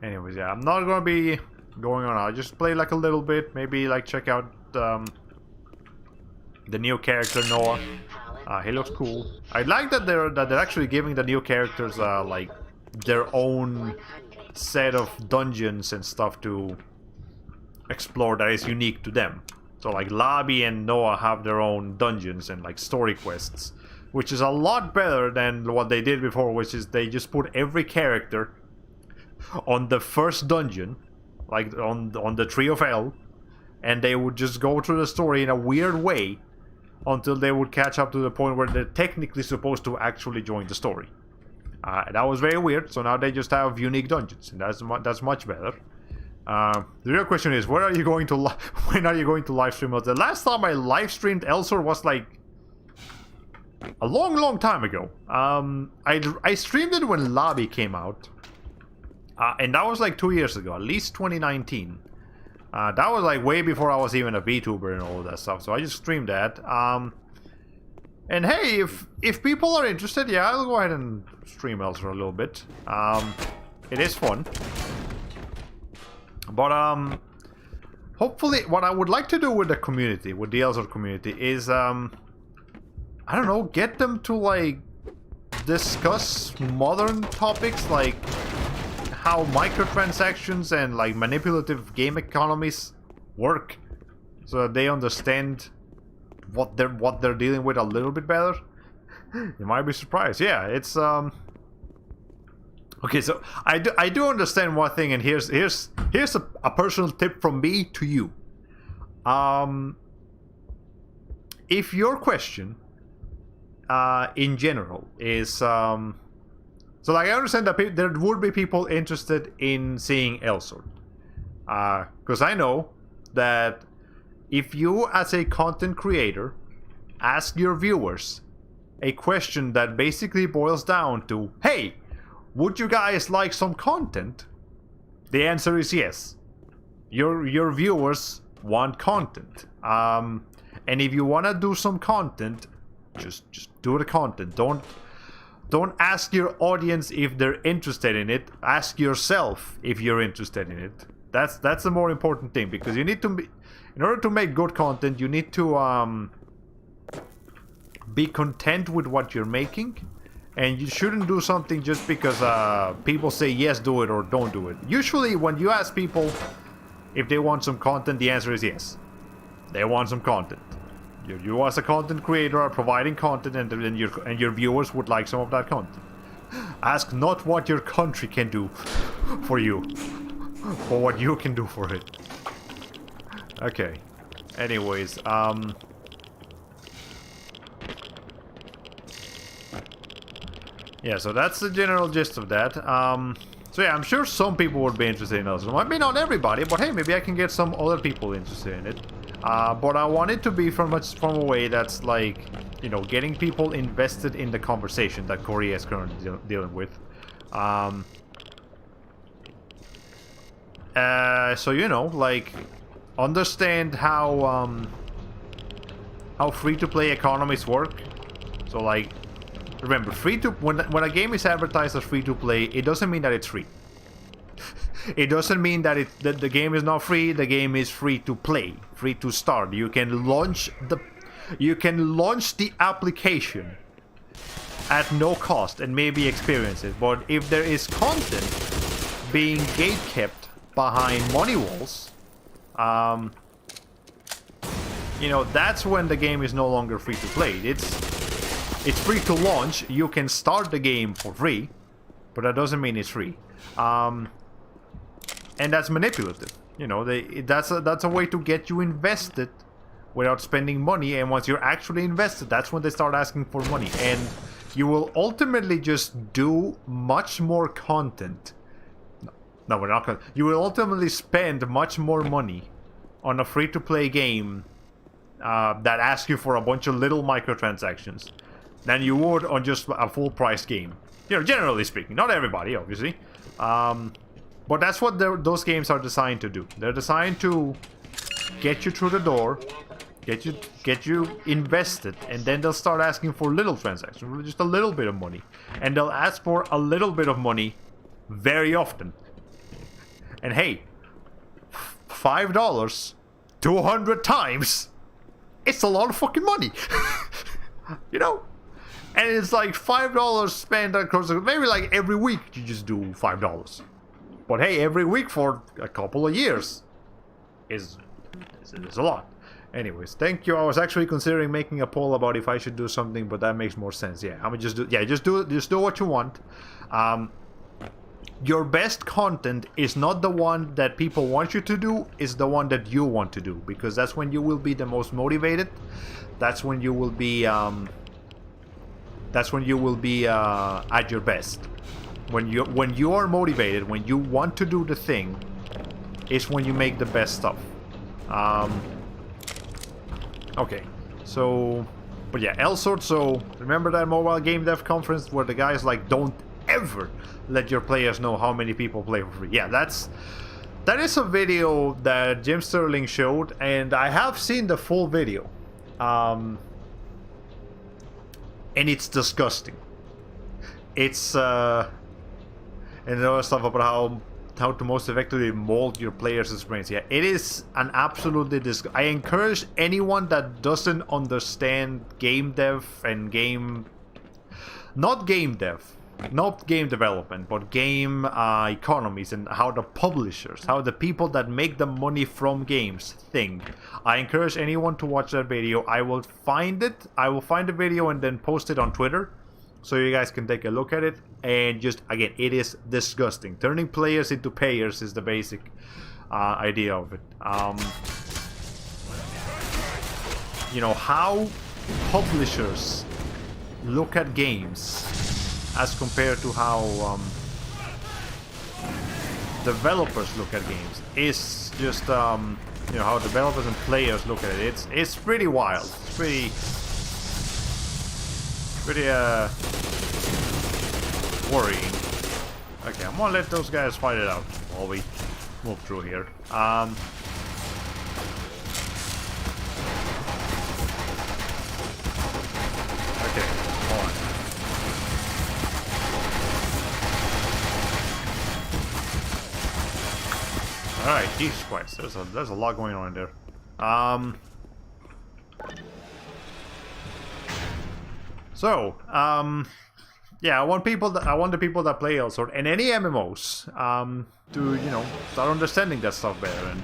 Anyways, I'm not gonna be going on. I'll just play like a little bit. Maybe like check out the new character Noah. He looks cool. I like that they're actually giving the new characters like their own set of dungeons and stuff to explore that is unique to them. So like Lobby and Noah have their own dungeons and like story quests, which is a lot better than what they did before, which is they just put every character on the first dungeon, like on the Tree of Hell, and they would just go through the story in a weird way until they would catch up to the point where they're technically supposed to actually join the story. That was very weird. So now they just have unique dungeons, and that's much better. The real question is, when are you going to live stream? The last time I live streamed Elsword was like a long time ago. I streamed it when Lobby came out, and that was like 2 years ago, at least 2019. That was like way before I was even a VTuber and all of that stuff. So I just streamed that. And hey, if people are interested, I'll go ahead and stream Elsword a little bit. It is fun. But hopefully, what I would like to do with the community, with the Elsword community, is I don't know, get them to like discuss modern topics like how microtransactions and like manipulative game economies work, so that they understand what they're dealing with a little bit better. You might be surprised. Yeah, it's okay. So I do understand one thing, and here's a personal tip from me to you. If your question in general is so like, I understand that there would be people interested in seeing Elsword, because I know that if you as a content creator ask your viewers a question that basically boils down to, hey, would you guys like some content? The answer is yes. Your viewers want content, and if you want to do some content, just do the content. Don't ask your audience if they're interested in it. Ask yourself if you're interested in it. That's the more important thing, because you need to be, in order to make good content, you need to be content with what you're making, And you shouldn't do something just because people say yes, do it, or don't do it. Usually when you ask people if they want some content, the answer is yes. They want some content. You as a content creator are providing content, and your viewers would like some of that content. Ask not what your country can do for you, or what you can do for it. Okay. Anyways, yeah, so that's the general gist of that. So yeah, I'm sure some people would be interested in it. Maybe not everybody, but hey, maybe I can get some other people interested in it. But I want it to be from a way that's like, you know, getting people invested in the conversation that Korea is currently dealing with. So you know, like, understand how free-to-play economies work. So like, remember, when a game is advertised as free-to-play, it doesn't mean that it's free. It doesn't mean that the game is not free. The game is free to play, free to start. You can launch the application at no cost and maybe experience it. But if there is content being gatekept behind money walls, you know, that's when the game is no longer free to play. It's free to launch. You can start the game for free, but that doesn't mean it's free. And that's manipulative. You know, that's a way to get you invested without spending money. And once you're actually invested, that's when they start asking for money. And you will ultimately just do much more content. No, we're not gonna. You will ultimately spend much more money on a free-to-play game that asks you for a bunch of little microtransactions than you would on just a full-price game. You know, generally speaking, not everybody, obviously. But that's what those games are designed to do. They're designed to get you through the door, get you invested, and then they'll start asking for little transactions, just a little bit of money, and they'll ask for a little bit of money very often. And hey, $5 200 times, it's a lot of fucking money. You know? And it's like $5 spent across, maybe like every week you just do $5. But hey, every week for a couple of years is a lot. Anyways, thank you. I was actually considering making a poll about if I should do something, but that makes more sense. Yeah, I'm just do what you want. Your best content is not the one that people want you to do, it's the one that you want to do, because that's when you will be the most motivated. That's when you will be at your best. When you are motivated, when you want to do the thing, is when you make the best stuff. Okay, so, but yeah, Elsort. So remember that mobile game dev conference where the guy's like, don't ever let your players know how many people play for free. Yeah, that is a video that Jim Sterling showed, and I have seen the full video, and it's disgusting. It's and there was stuff about how to most effectively mold your players' experience. Yeah, it is an absolutely I encourage anyone that doesn't understand game dev and not game development, but game economies, and how the publishers, how the people that make the money from games think. I encourage anyone to watch that video. I will find the video and then post it on Twitter, so you guys can take a look at it. And just, again, it is disgusting. Turning players into payers is the basic idea of it. You know, how publishers look at games as compared to how developers look at games is just, you know, how developers and players look at it. It's pretty wild. It's pretty worrying. Okay, I'm gonna let those guys fight it out while we move through here. Okay, hold on. Alright, Jesus Christ, there's a lot going on in there. So, yeah, I want the people that play Elsword and any MMOs to start understanding that stuff better. And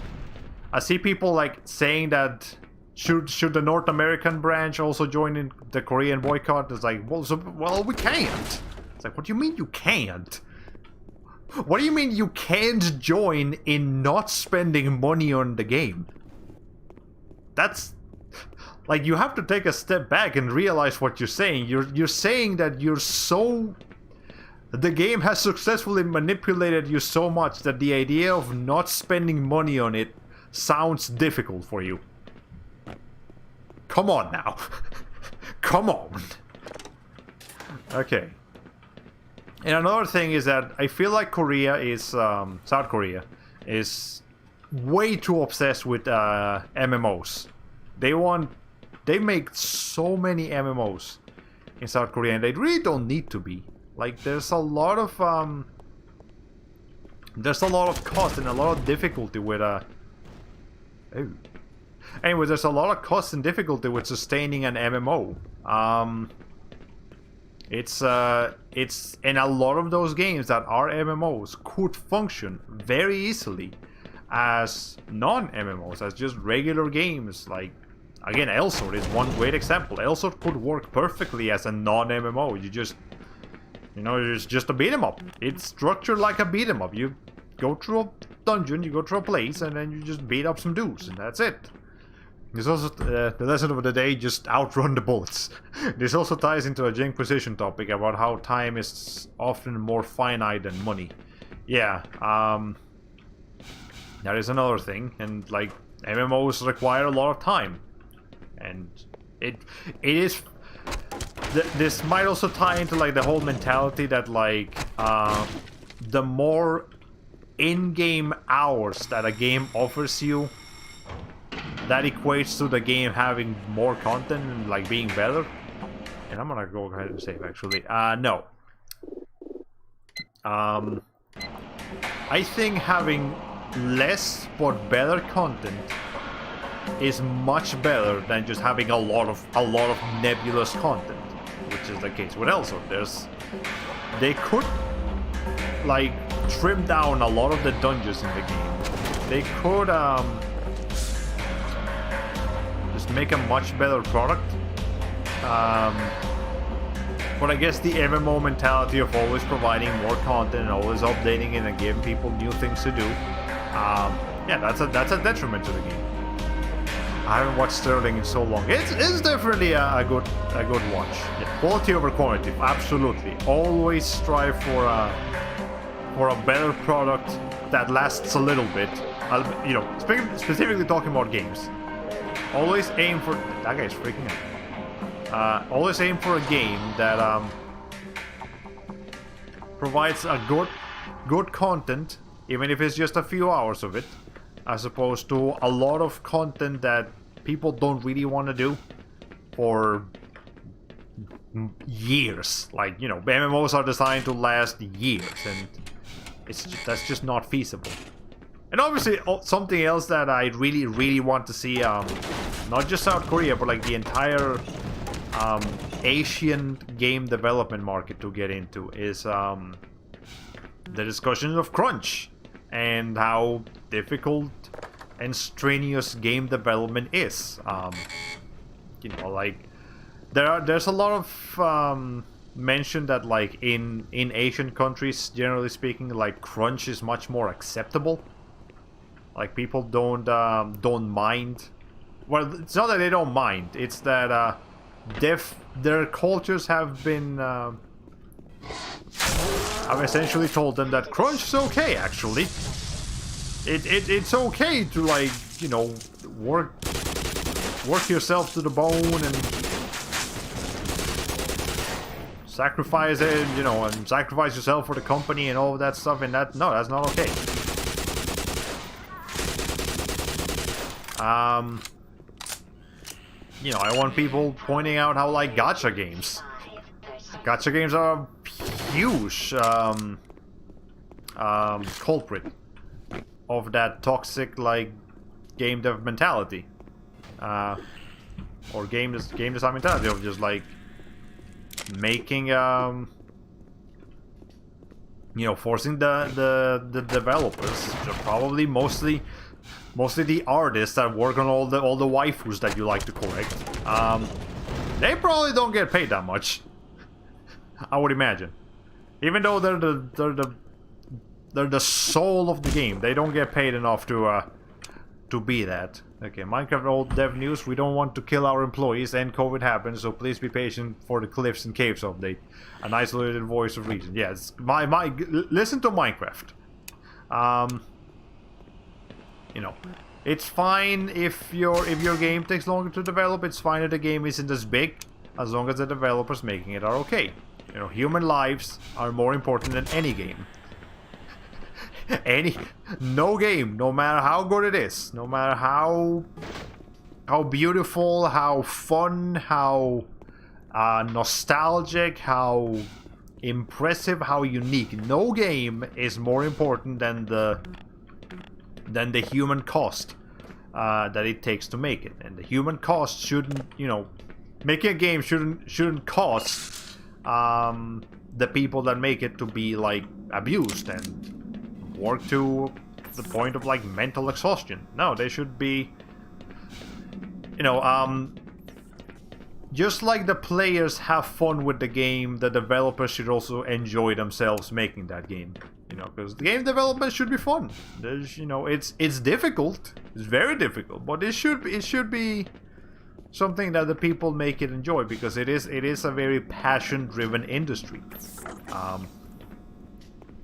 I see people like saying that should the North American branch also join in the Korean boycott? It's like, well, we can't. It's like, what do you mean you can't? What do you mean you can't join in not spending money on the game? That's like, you have to take a step back and realize what you're saying. You're saying that the game has successfully manipulated you so much that the idea of not spending money on it sounds difficult for you. Come on now. Come on. Okay. And another thing is that I feel like South Korea is way too obsessed with MMOs. They make so many MMOs in South Korea, and they really don't need to be. Like, there's a lot of cost and a lot of difficulty with Anyway, there's a lot of cost and difficulty with sustaining an MMO. It's in a lot of those games that are MMOs could function very easily as non-MMOs, as just regular games. Like, again, Elsword is one great example. Elsword could work perfectly as a non-MMO. It's just a beat 'em up. It's structured like a beat 'em up. You go through a dungeon, you go through a place, and then you just beat up some dudes, and that's it. There's also the lesson of the day: just outrun the bullets. This also ties into a Jing-Precision topic about how time is often more finite than money. Yeah, that is another thing, and like, MMOs require a lot of time, and it is. This might also tie into like the whole mentality that like the more in-game hours that a game offers you, that equates to the game having more content and like being better. And I'm gonna go ahead and save actually. No. I think having less but better content is much better than just having a lot of nebulous content, which is the case with Elsword. They could like trim down a lot of the dungeons in the game. They could just make a much better product. But I guess the MMO mentality of always providing more content and always updating it and giving people new things to do, yeah, that's a detriment to the game. I haven't watched Sterling in so long. It's definitely a good watch. Yeah, quality over quantity, absolutely. Always strive for a better product that lasts a little bit. Specifically talking about games. Always aim for that guy's freaking out. Always aim for a game that provides a good content, even if it's just a few hours of it, as opposed to a lot of content that people don't really want to do for years. Like, MMOs are designed to last years, and that's just not feasible. And obviously, something else that I really, really want to see, not just South Korea, but like the entire Asian game development market to get into, is the discussion of crunch and how difficult and strenuous game development is. Like, there's a lot of mention that like in Asian countries, generally speaking, like crunch is much more acceptable. Like, people don't mind. Well, it's not that they don't mind. It's that their cultures have been. I've essentially told them that crunch is okay. Actually, it's okay to like work yourself to the bone and sacrifice it, and sacrifice yourself for the company and all of that stuff. And that's not okay. I want people pointing out how, like, gacha games are a huge culprit of that toxic, like, game dev mentality, or game design mentality of just like making you know, forcing the developers, so probably mostly the artists that work on all the waifus that you like to collect. They probably don't get paid that much, I would imagine. Even though they're the soul of the game, they don't get paid enough to be that. Okay, Minecraft old dev news. We don't want to kill our employees and COVID happens, so please be patient for the Cliffs and Caves update. An isolated voice of reason. Yes, listen to Minecraft. You know, it's fine if your game takes longer to develop. It's fine if the game isn't as big, as long as the developers making it are okay. You know, human lives are more important than any game. No game, no matter how good it is, no matter how beautiful, how fun, how nostalgic, how impressive, how unique, no game is more important than the human cost that it takes to make it. And the human cost shouldn't, you know, making a game shouldn't cost the people that make it to be like abused and work to the point of like mental exhaustion. No, they should be, you know, just like the players have fun with the game, the developers should also enjoy themselves making that game. You know, because the game development should be fun. There's, you know, it's difficult. It's very difficult, but it should be something that the people make it enjoy, because it is a very passion-driven industry.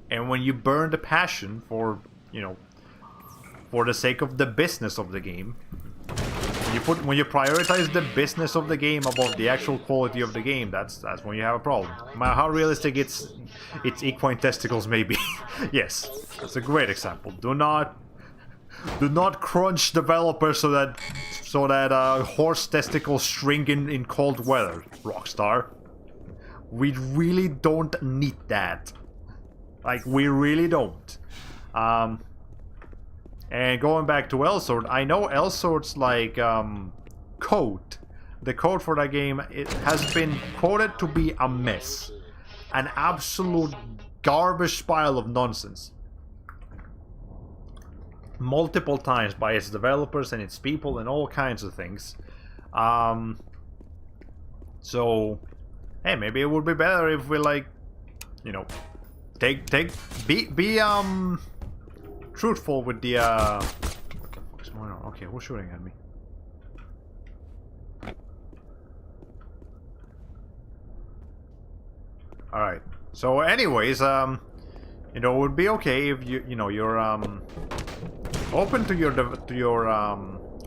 And when you burn the passion for, you know, for the sake of the business of the game, when you prioritize the business of the game above the actual quality of the game, that's when you have a problem. No matter how realistic its equine testicles may be. Yes, that's a great example. Do not crunch developers so that horse testicles shrink in cold weather, Rockstar. We really don't need that. Like, we really don't. And going back to Elsword, I know Elsword's like code. The code for that game, it has been quoted to be a mess. An absolute garbage pile of nonsense. Multiple times by its developers and its people and all kinds of things. So, hey, maybe it would be better if we, like, you know, be truthful with the what the fuck is going on? Okay, who's shooting at me? All right. So, anyways, you know, it would be okay if you're open to your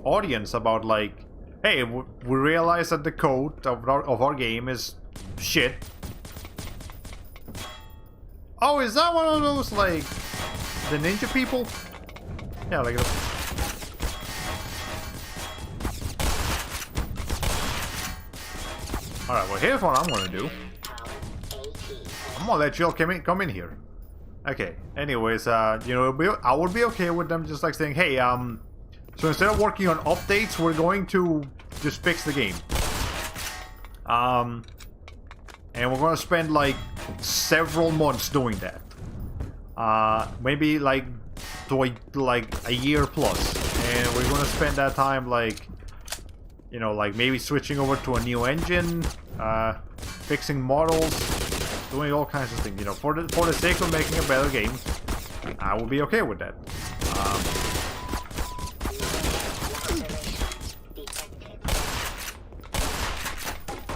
audience about, like, hey, we realize that the code of our game is shit. Oh, is that one of those, like, the ninja people? Yeah, like this. Alright, well, here's what I'm gonna do. I'm gonna let y'all come in here. Okay, anyways, you know, I would be okay with them just, like, saying, hey, so instead of working on updates, we're going to just fix the game. And we're gonna spend, like, several months doing that. Maybe like a year plus, and we're gonna spend that time, like, you know, like maybe switching over to a new engine, fixing models, doing all kinds of things. You know, for the sake of making a better game, I will be okay with that.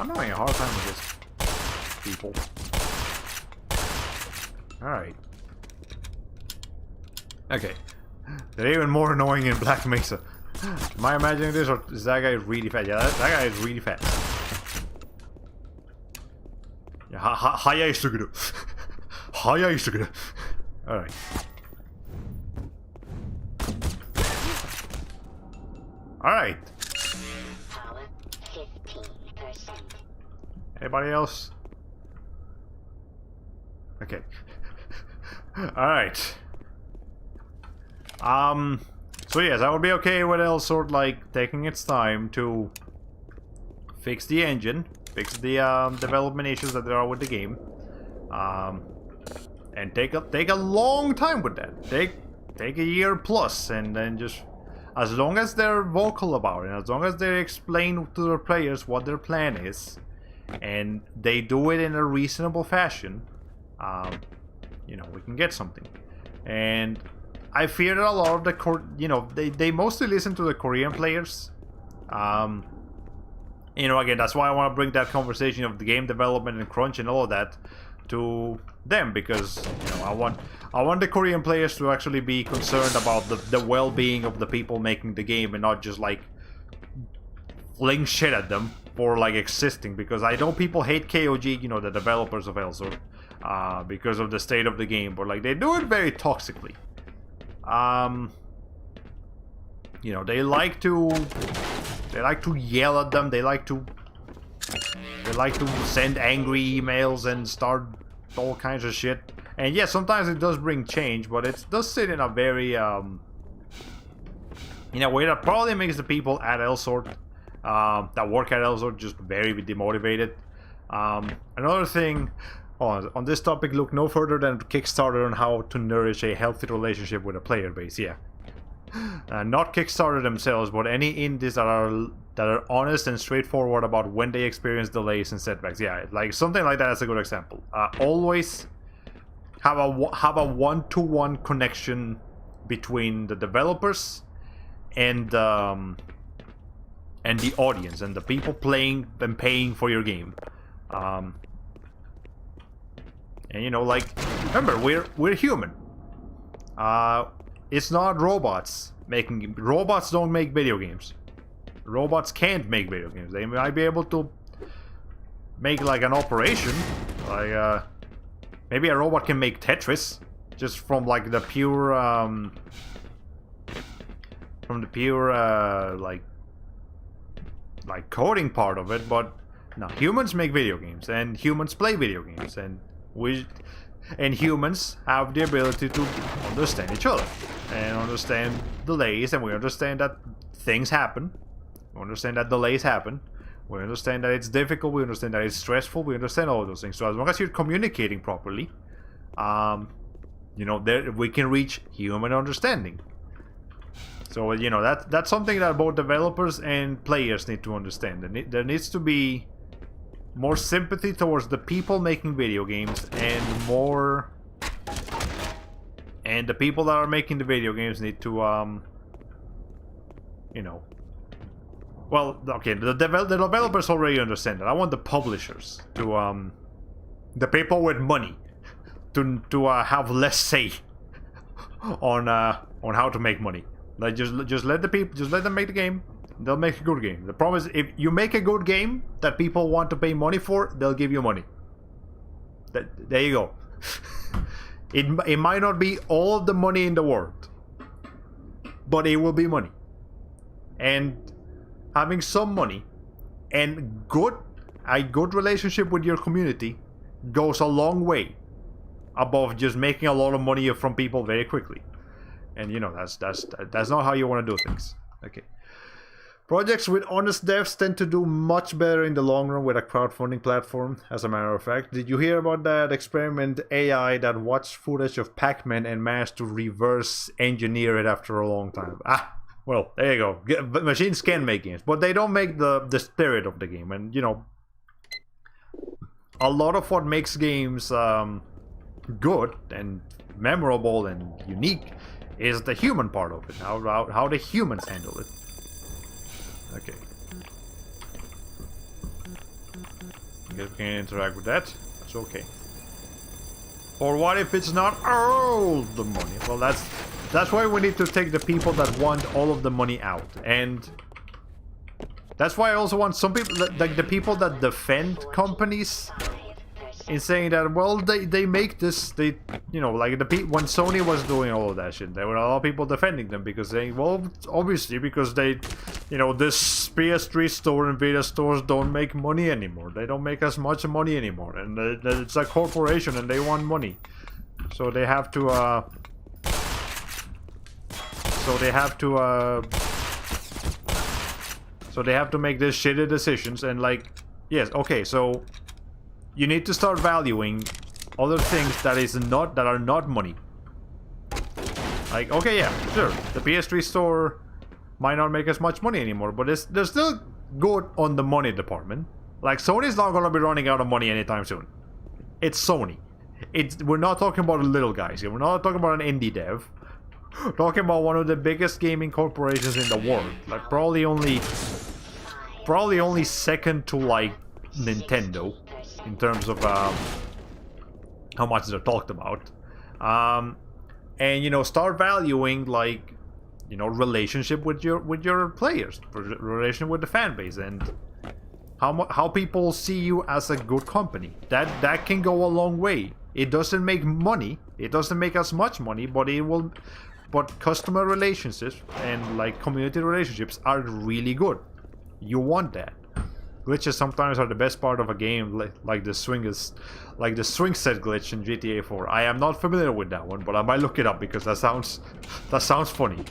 I'm having a hard time with this, people. Alright. Okay. They're even more annoying in Black Mesa. Am I imagining this, or is that guy really fast? Yeah, that guy is really fast. Yeah, hayai suguru. Hayai suguru. Alright. Alright. Power 15%. Anybody else? Okay. Alright. So yes, I would be okay with Elsword, like, taking its time to fix the engine, fix the development issues that there are with the game. and take a long time with that. Take a year plus, and then just as long as they're vocal about it, as long as they explain to their players what their plan is, and they do it in a reasonable fashion, you know, we can get something. And I fear that a lot of the they mostly listen to the Korean players. You know, again, that's why I want to bring that conversation of the game development and crunch and all of that to them, because you know, I want the Korean players to actually be concerned about the well-being of the people making the game, and not just like fling shit at them for like existing, because I know people hate KOG, you know, the developers of Elsor, because of the state of the game, but like they do it very toxically. You know, they like to yell at them. They like to send angry emails and start all kinds of shit. And yeah, sometimes it does bring change, but it does sit in a very in a way that probably makes the people at Elsort that work at Elsort just very demotivated. Another thing on this topic, look no further than Kickstarter on how to nourish a healthy relationship with a player base. Yeah. Not Kickstarter themselves, but any indies that are honest and straightforward about when they experience delays and setbacks. Yeah, like something like that is a good example. Always have a one-to-one connection between the developers and the audience and the people playing and paying for your game. And you know, like, remember, we're human. It's not robots making... Robots don't make video games. Robots can't make video games. They might be able to make like an operation. Like, maybe a robot can make Tetris. Just from like the pure... from the pure, like coding part of it. But no, humans make video games. And humans play video games. And humans have the ability to understand each other and understand delays, and we understand that things happen. We understand that delays happen. We understand that it's difficult. We understand that it's stressful. We understand all of those things. So as long as you're communicating properly, you know, we can reach human understanding. So you know, that's something that both developers and players need to understand. There needs to be more sympathy towards the people making video games, and the people that are making the video games need to, you know, well, okay, the developers already understand that. I want the publishers to, the people with money, to have less say on how to make money. Like just let them make the game. They'll make a good game. The problem is, if you make a good game that people want to pay money for, they'll give you money. There you go. It might not be all of the money in the world, but it will be money. And having some money and a good relationship with your community goes a long way above just making a lot of money from people very quickly. And you know, that's not how you want to do things. Okay. Projects with honest devs tend to do much better in the long run with a crowdfunding platform, as a matter of fact. Did you hear about that experiment AI that watched footage of Pac-Man and managed to reverse engineer it after a long time? Well, there you go. Machines can make games, but they don't make the spirit of the game. And, you know, a lot of what makes games good and memorable and unique is the human part of it, how the humans handle it. Okay. I guess we can interact with that. That's okay. Or what if it's not all the money? Well, that's why we need to take the people that want all of the money out. And that's why I also want some people, like the people that defend companies in saying that, well, they make this, you know, like when Sony was doing all of that shit, there were a lot of people defending them because obviously because they, you know, this PS3 store and Vita stores don't make money anymore. They don't make as much money anymore, and it's a corporation and they want money, so they have to make these shitty decisions. And like, yes, okay, so you need to start valuing other things that are not money. Like, okay, yeah, sure, the PS3 store might not make as much money anymore, but they're still good on the money department. Like, Sony's not gonna be running out of money anytime soon. It's Sony. We're not talking about the little guys here. We're not talking about an indie dev. We're talking about one of the biggest gaming corporations in the world. Like, probably only second to like Nintendo in terms of how much they're talked about. And you know, start valuing like, you know, relationship with your players, relation with the fan base, and how people see you as a good company. That can go a long way. It doesn't make money. It doesn't make as much money, but it will. But customer relationships and like community relationships are really good. You want that. Glitches sometimes are the best part of a game, like the swing set glitch in GTA 4. I am not familiar with that one, but I might look it up because that sounds funny.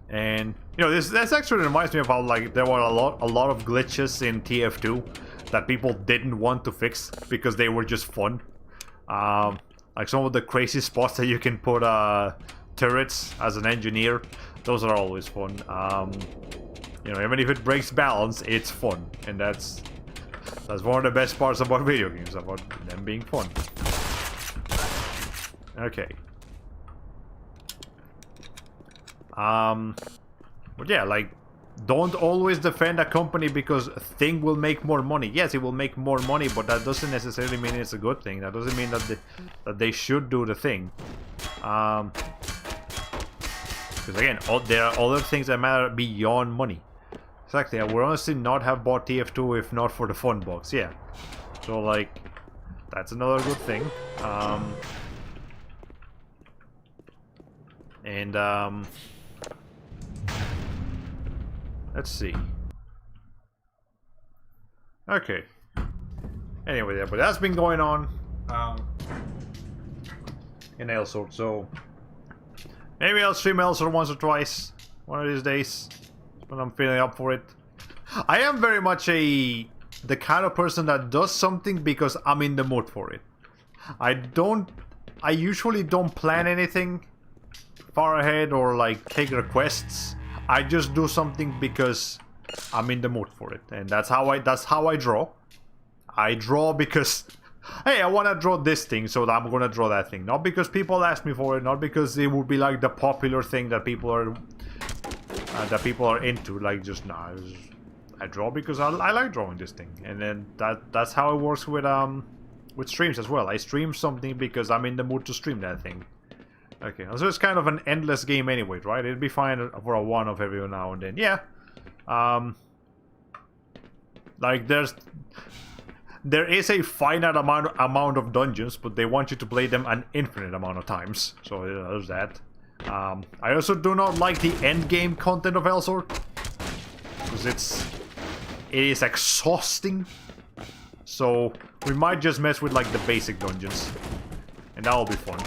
And you know, this actually reminds me of how like there were a lot of glitches in TF2 that people didn't want to fix because they were just fun. Like some of the crazy spots that you can put turrets as an engineer, those are always fun. You know, even if it breaks balance, it's fun, and that's one of the best parts about video games, about them being fun. Okay. But yeah, like, don't always defend a company because a thing will make more money. Yes, it will make more money, but that doesn't necessarily mean it's a good thing. That doesn't mean that they should do the thing. Because again, there are other things that matter beyond money. Exactly, I would honestly not have bought TF2 if not for the fun box, yeah. So like, that's another good thing. Let's see. Okay. Anyway, yeah, but that's been going on in Elsort, so maybe I'll stream Elsort once or twice one of these days when I'm feeling up for it. I am very much the kind of person that does something because I'm in the mood for it. I usually don't plan anything far ahead or like take requests. I just do something because I'm in the mood for it, and that's how I draw. I draw because, hey, I want to draw this thing, so I'm gonna draw that thing. Not because people ask me for it, not because it would be like the popular thing that people are into. Like, just nah, I draw because I like drawing this thing, and then that's how it works with streams as well. I stream something because I'm in the mood to stream that thing. Okay, so it's kind of an endless game anyway, right? It'd be fine for a one-off every now and then. Yeah. Like there is a finite amount of dungeons, but they want you to play them an infinite amount of times. So yeah, there's that. I also do not like the end game content of Elsort because it is exhausting. So we might just mess with like the basic dungeons, and that'll be fun.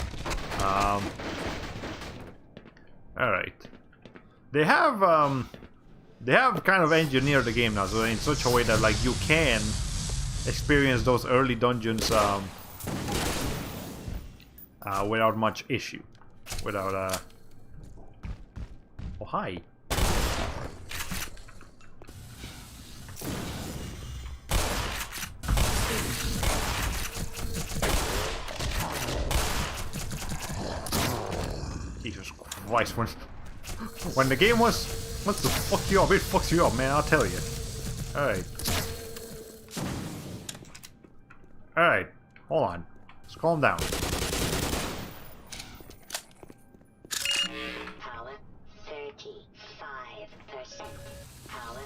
Alright. They have kind of engineered the game now, so in such a way that like you can experience those early dungeons without much issue. Without oh, hi. Jesus Christ, when the game wants to fuck you up, it fucks you up, man, I'll tell you. Alright. Alright, hold on. Let's calm down. Power 35%. Power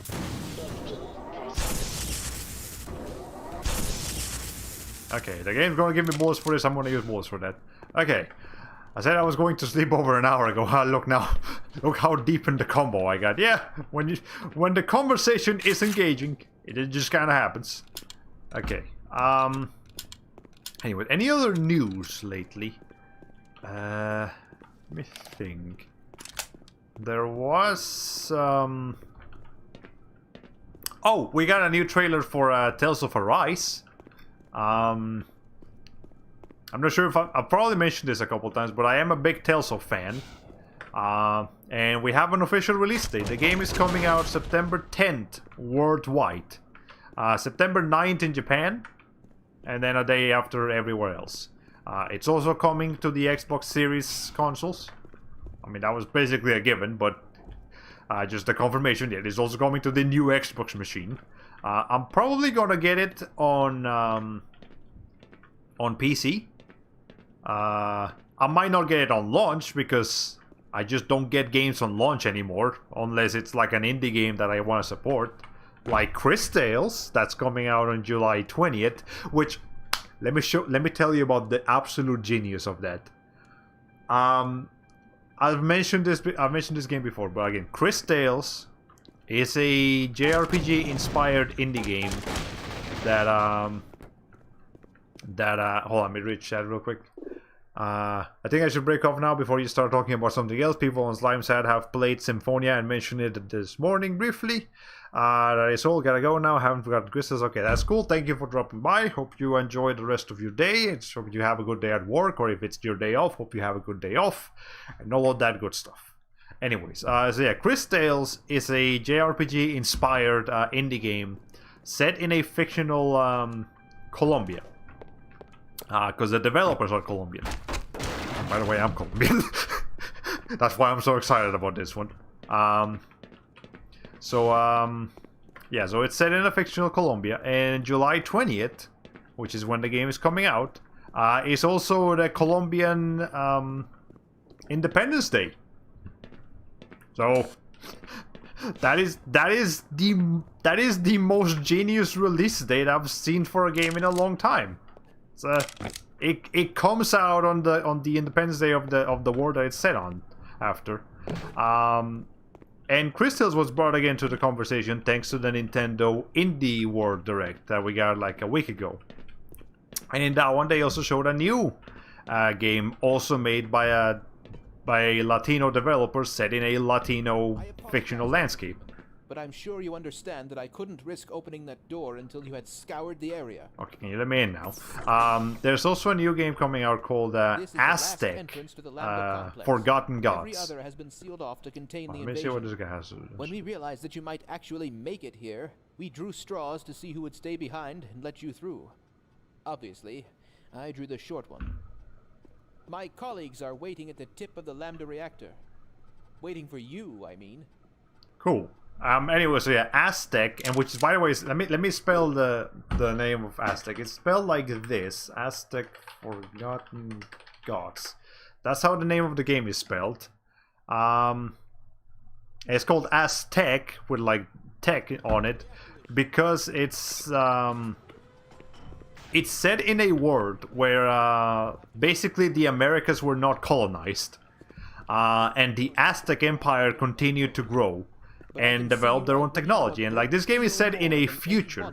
50%. Okay, the game's gonna give me bullets for this, I'm gonna use bullets for that. Okay. I said I was going to sleep over an hour ago. Look now. Look how deep in the combo I got. Yeah, when the conversation is engaging, it just kind of happens. Okay. Anyway, any other news lately? Let me think. There was oh, we got a new trailer for Tales of Arise. I'm not sure if I've probably mentioned this a couple times, but I am a big Tales of fan. And we have an official release date. The game is coming out September 10th worldwide. September 9th in Japan. And then a day after everywhere else. It's also coming to the Xbox Series consoles. I mean, that was basically a given, but just a confirmation. It is also coming to the new Xbox machine. I'm probably gonna get it on PC. I might not get it on launch because I just don't get games on launch anymore, unless it's like an indie game that I want to support, like Chris Tales, that's coming out on July 20th. Which let me tell you about the absolute genius of that. I've mentioned this game before, but again, Chris Tales is a JRPG inspired indie game that hold on, let me read chat real quick. I think I should break off now before you start talking about something else. People on Slimeside have played Symphonia and mentioned it this morning briefly. That is all. Gotta go now. Haven't forgotten Christmas. Okay, that's cool. Thank you for dropping by. Hope you enjoy the rest of your day. Hope you have a good day at work, or if it's your day off, hope you have a good day off, and all of that good stuff. Anyways, so yeah, Chris Tales is a JRPG inspired indie game set in a fictional Colombia. Because the developers are Colombian. And by the way, I'm Colombian. That's why I'm so excited about this one. Yeah, so it's set in a fictional Colombia, and July 20th, which is when the game is coming out, is also the Colombian Independence Day. So that is the most genius release date I've seen for a game in a long time. So it comes out on the Independence Day of the war that it's set on after. And Chris Tales was brought again to the conversation thanks to the Nintendo Indie World Direct that we got like a week ago. And in that one, they also showed a new game also made by a Latino developer set in a Latino fictional landscape. But I'm sure you understand that I couldn't risk opening that door until you had scoured the area. Okay, can you let me in now? There's also a new game coming out called Aztec, Forgotten Gods. Every other has been sealed off to contain the Let me invasion. see what this guy has to do. When we realized that you might actually make it here, we drew straws to see who would stay behind and let you through. Obviously, I drew the short one. My colleagues are waiting at the tip of the Lambda reactor. Waiting for you, I mean. Cool. Anyway, so yeah, Aztec, and which is, by the way, let me spell the name of Aztec. It's spelled like this: Aztec Forgotten Gods. That's how the name of the game is spelled. It's called Aztec with like tech on it because it's set in a world where basically the Americas were not colonized, and the Aztec Empire continued to grow and develop their own technology. And like, this game is set in a future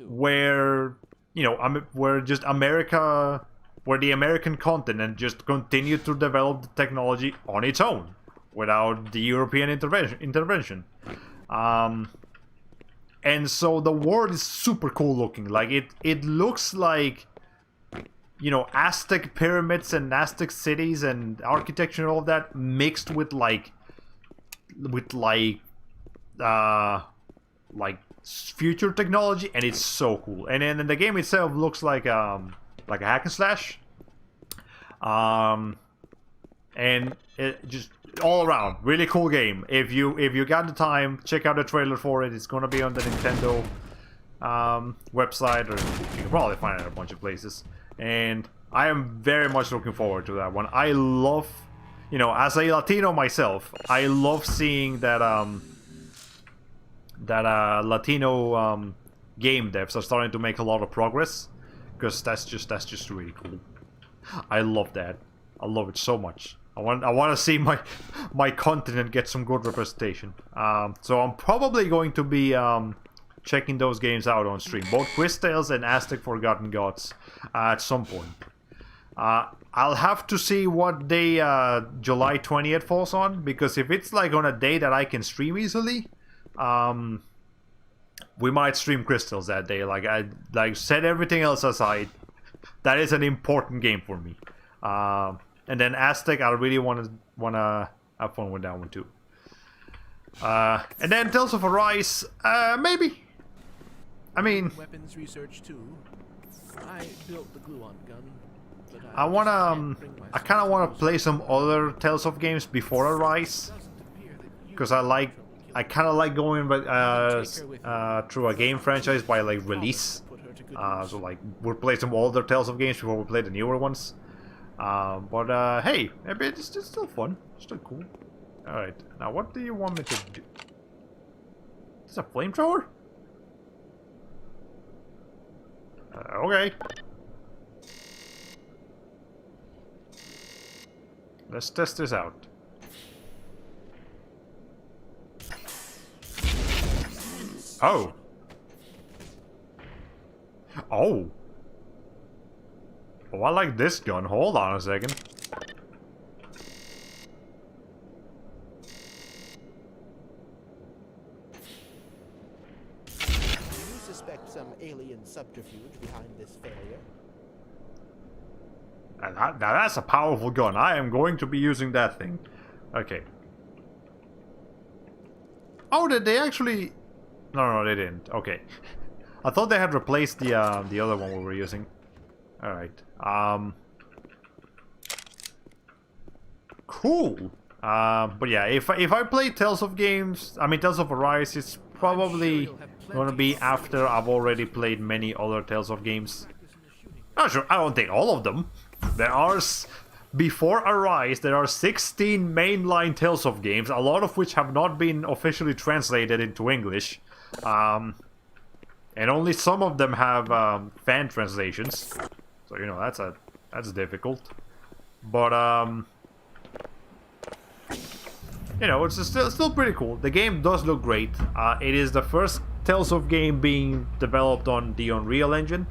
where, you know, where just America, where the American continent just continued to develop the technology on its own without the European intervention. And so the world is super cool looking. Like, it looks like, you know, Aztec pyramids and Aztec cities and architecture and all of that mixed with future technology, and it's so cool. And then the game itself looks like a hack and slash, and it just all around really cool game. If you got the time, check out the trailer for it. It's gonna be on the Nintendo website, or you can probably find it at a bunch of places. And I am very much looking forward to that one. I love, you know, as a Latino myself, I love seeing that Latino game devs are starting to make a lot of progress, because that's just really cool. I love that. I love it so much. I want to see my continent get some good representation. So I'm probably going to be checking those games out on stream, both Chris Tales and Aztec Forgotten Gods, at some point. I'll have to see what day July 20th falls on, because if it's like on a day that I can stream easily, we might stream Crystals that day. Like I set everything else aside. That is an important game for me. And then Aztec, I really wanna have fun with that one too. And then Tales of Arise, maybe. I mean, Weapons research too. I built the gluon gun. But I wanna, I kind of want to play some. some other Tales of games before Arise, because I kind of like going through a game franchise by like release. So like we'll play some older Tales of games before we play the newer ones. But hey, maybe it's still fun, still cool. All right, now what do you want me to do? Is this a flamethrower? Okay. Let's test this out. Oh. Oh. Oh, I like this gun. Hold on a second. Do you suspect some alien subterfuge behind this failure? Now that's a powerful gun. I am going to be using that thing. Okay. Oh, did they actually... No, they didn't. Okay. I thought they had replaced the other one we were using. Alright. Cool. But yeah, if I play Tales of Arise, it's probably gonna be after I've already played many other Tales of games. Not sure, I don't think all of them. Before Arise, there are 16 mainline Tales of games, a lot of which have not been officially translated into English. And only some of them have fan translations. So, you know, that's difficult. But, you know, it's still pretty cool. The game does look great. It is the first Tales of game being developed on the Unreal Engine.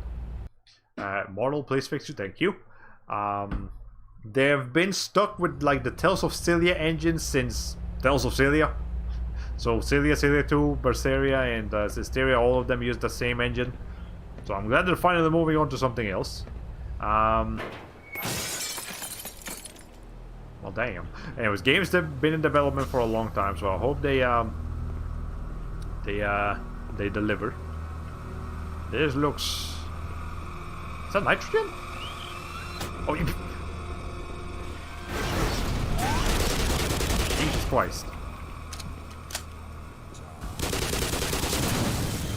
Mortal, please fix you, thank you. They've been stuck with like the Tales of Cilia engine since Tales of Cilia. So Cilia, Cilia 2, Berseria, and Cisteria, all of them use the same engine. So I'm glad they're finally moving on to something else. Well, damn. Anyways, games have been in development for a long time, so I hope they deliver. This looks... Is that nitrogen? Oh, you... Jesus Christ.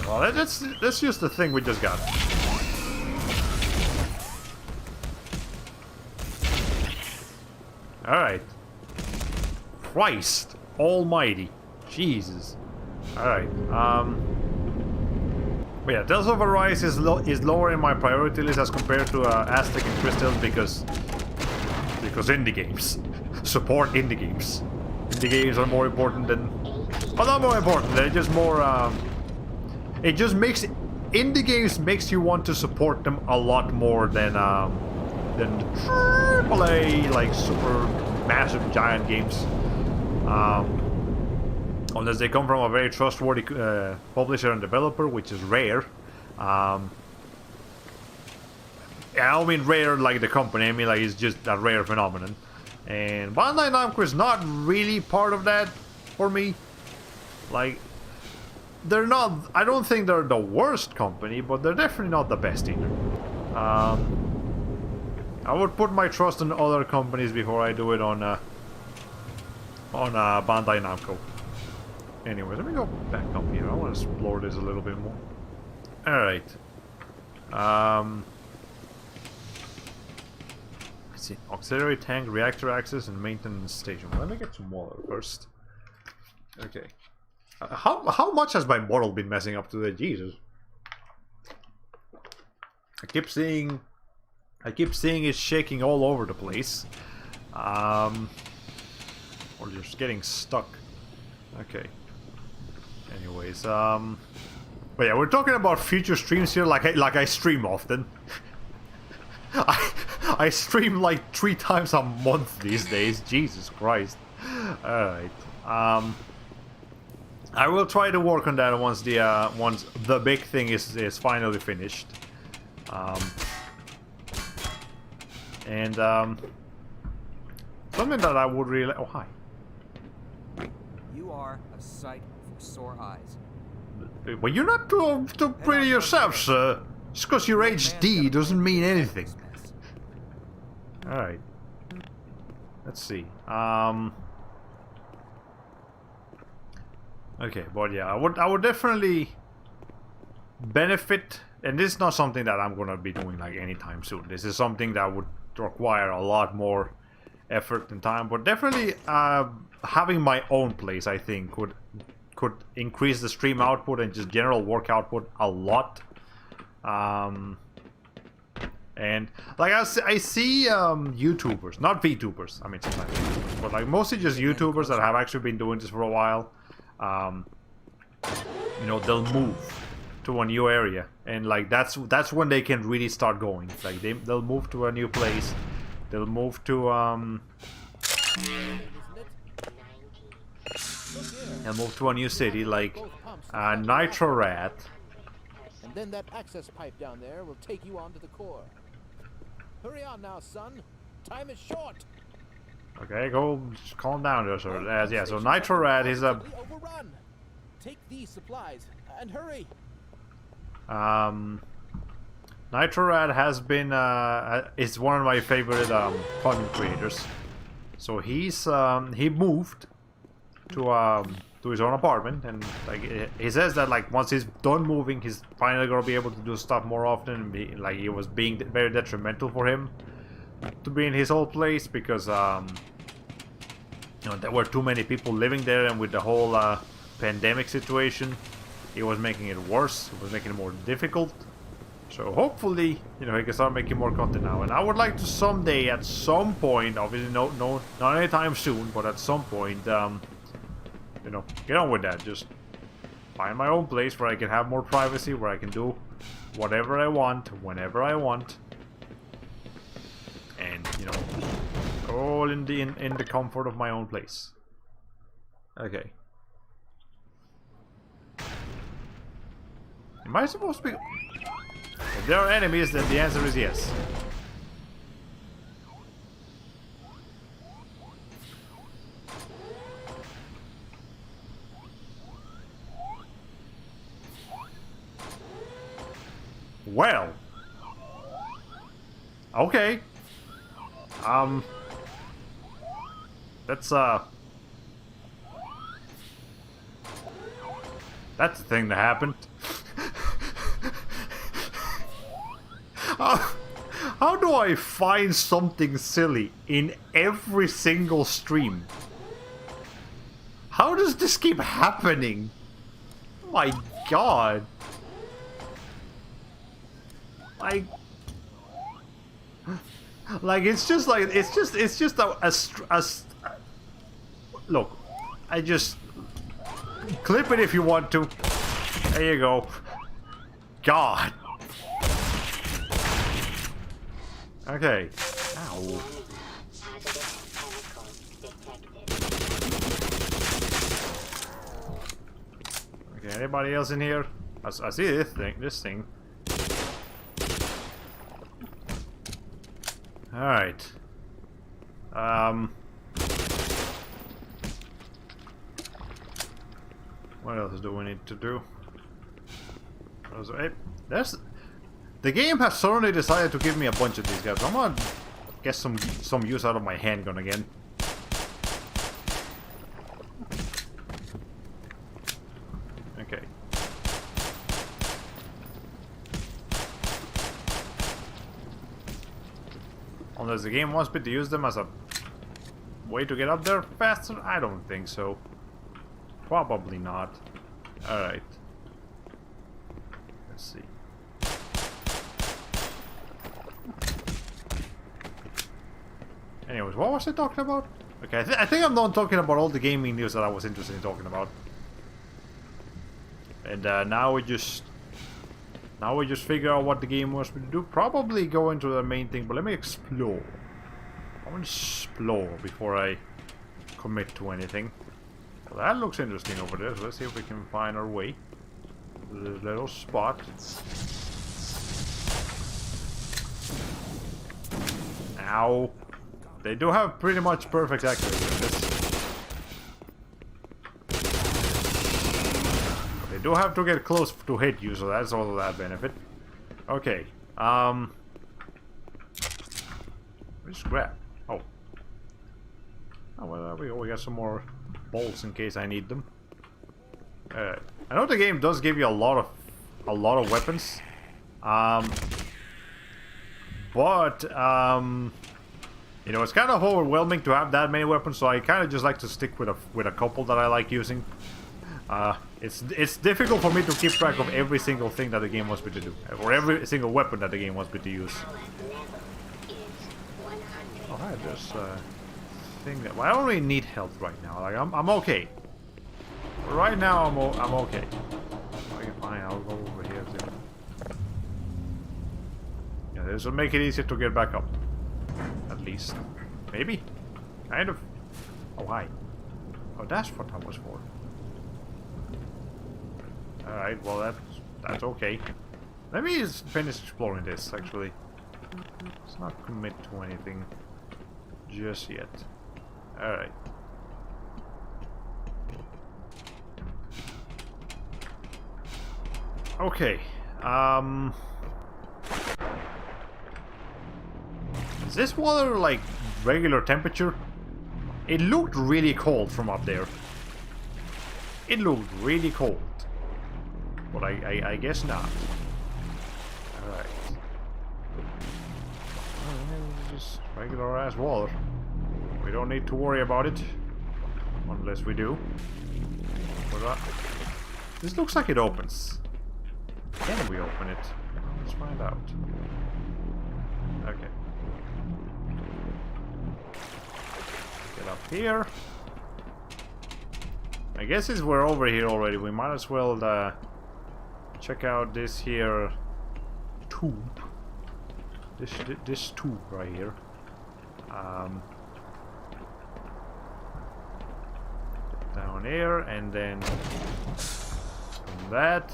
Well, that's just the thing we just got. Alright. Christ almighty. Jesus. Alright, but yeah, Tales of Arise is lower in my priority list as compared to Aztec and Crystals because indie games. Support indie games. Indie games are more important than... Well, not more important, they're just more... It just makes... Indie games makes you want to support them a lot more than AAA, like, super massive giant games. Unless they come from a very trustworthy publisher and developer, which is rare. I don't mean rare like the company, I mean like it's just a rare phenomenon. And Bandai Namco is not really part of that for me. Like, they're not... I don't think they're the worst company, but they're definitely not the best either. I would put my trust in other companies before I do it on Bandai Namco. Anyways, let me go back up here. I want to explore this a little bit more. Alright. Let's see. Auxiliary tank, reactor access, and maintenance station. Let me get some water first. Okay. How much has my model been messing up today? Jesus. I keep seeing it shaking all over the place. Or just getting stuck. Okay. Anyways, but yeah, we're talking about future streams here, like I stream often. I stream like 3 times a month these days. Jesus Christ. Alright. I will try to work on that once the big thing is finally finished. Something that I would really... Oh, hi. You are a sight for sore eyes. Well, you're not too pretty yourself, sir. Just because you're HD doesn't mean anything. Alright. Let's see. Okay, but yeah, I would definitely benefit, and this is not something that I'm gonna be doing like anytime soon. This is something that would require a lot more effort and time, but definitely having my own place, I think, could increase the stream output and just general work output a lot. And like I see YouTubers, not VTubers, I mean sometimes YouTubers, but like mostly just YouTubers that have actually been doing this for a while. You know, they'll move to a new area, and like that's when they can really start going. Like they'll move to a new place, they'll move to they'll move to a new city, like Nitro Rat. And then that access pipe down there will take you on to the core. Hurry on now, son. Time is short. Okay, go, just calm down there, sir. Yeah, so Nitro Rat is a... Overrun. Take these supplies and hurry. Nitro Rat has been, is one of my favorite content creators. So he's, he moved to his own apartment, and like he says that like once he's done moving, he's finally gonna be able to do stuff more often. And be, like it was being very detrimental for him to be in his old place because you know, there were too many people living there, and with the whole pandemic situation, it was making it worse. It was making it more difficult. So hopefully, you know, he can start making more content now. And I would like to someday, at some point, obviously not anytime soon, but at some point, you know, get on with that. Just find my own place where I can have more privacy, where I can do whatever I want, whenever I want, and you know, all in the comfort of my own place. Okay. Am I supposed to be? If there are enemies, then the answer is yes. Well. Okay. That's the thing that happened. How do I find something silly in every single stream? How does this keep happening? Oh my god. Like it's just a look, I just clip it if you want to. There you go. God. Okay. Ow. Okay, anybody else in here? I see this thing. Alright. What else do we need to do? The game has suddenly decided to give me a bunch of these guys. I'm gonna get some use out of my handgun again. Okay. Unless the game wants me to use them as a way to get up there faster? I don't think so. Probably not. Alright. Let's see. Anyways, what was I talking about? Okay, I think I'm done talking about all the gaming news that I was interested in talking about. And now we just figure out what the game wants me to do. Probably go into the main thing, but let me explore. I want to explore before I commit to anything. Well, that looks interesting over there, so let's see if we can find our way to this little spot. Ow. They do have pretty much perfect accuracy in this. But they do have to get close to hit you, so that's also that benefit. Okay. Where's scrap? Oh. Oh, well, there we go. We got some more bolts in case I need them. I know the game does give you a lot of weapons. But you know, it's kind of overwhelming to have that many weapons, so I kind of just like to stick with a couple that I like using. It's difficult for me to keep track of every single thing that the game wants me to do, or every single weapon that the game wants me to use. Oh, hi, there's a thing that... Well, I don't really need health right now. Like, I'm okay. Right now, I'm okay. Okay, fine. I'll go over here too. Yeah, this will make it easier to get back up. At least. Maybe? Kind of. Oh, hi. Oh, that's what that was for. Alright, well, that's okay. Let me just finish exploring this, actually. Let's not commit to anything just yet. Alright. Okay. Is this water like regular temperature? It looked really cold from up there. It looked really cold. But I guess not. Alright. Just regular ass water. We don't need to worry about it. Unless we do. This looks like it opens. Can we open it? Let's find out. Okay. Get up here. I guess since we're over here already, we might as well check out this here tube. This tube right here. Down here, and then from that.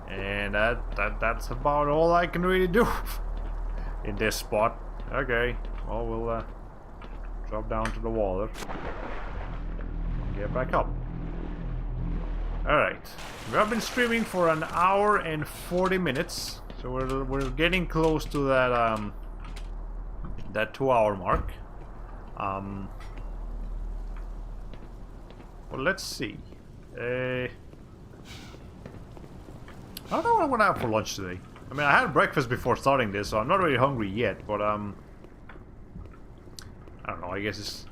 And that's about all I can really do in this spot. Okay, well, we'll drop down to the water. Get back up. Alright, we have been streaming for an hour and 40 minutes. So we're getting close to that that 2-hour mark. Well, let's see. I don't know what I'm gonna have for lunch today. I mean, I had breakfast before starting this, so I'm not really hungry yet, but I don't know, I guess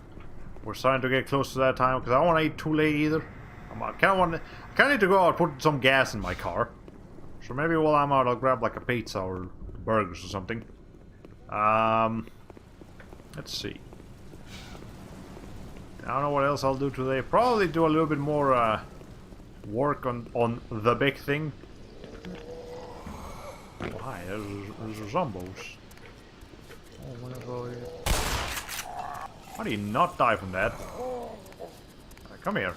we're starting to get close to that time, because I don't want to eat too late either. I kind of need to go out and put some gas in my car. So maybe while I'm out, I'll grab like a pizza or burgers or something. Let's see. I don't know what else I'll do today. Probably do a little bit more work on the big thing. Oh, hi, there's zombos. Oh, whatever. How do you not die from that? Come here.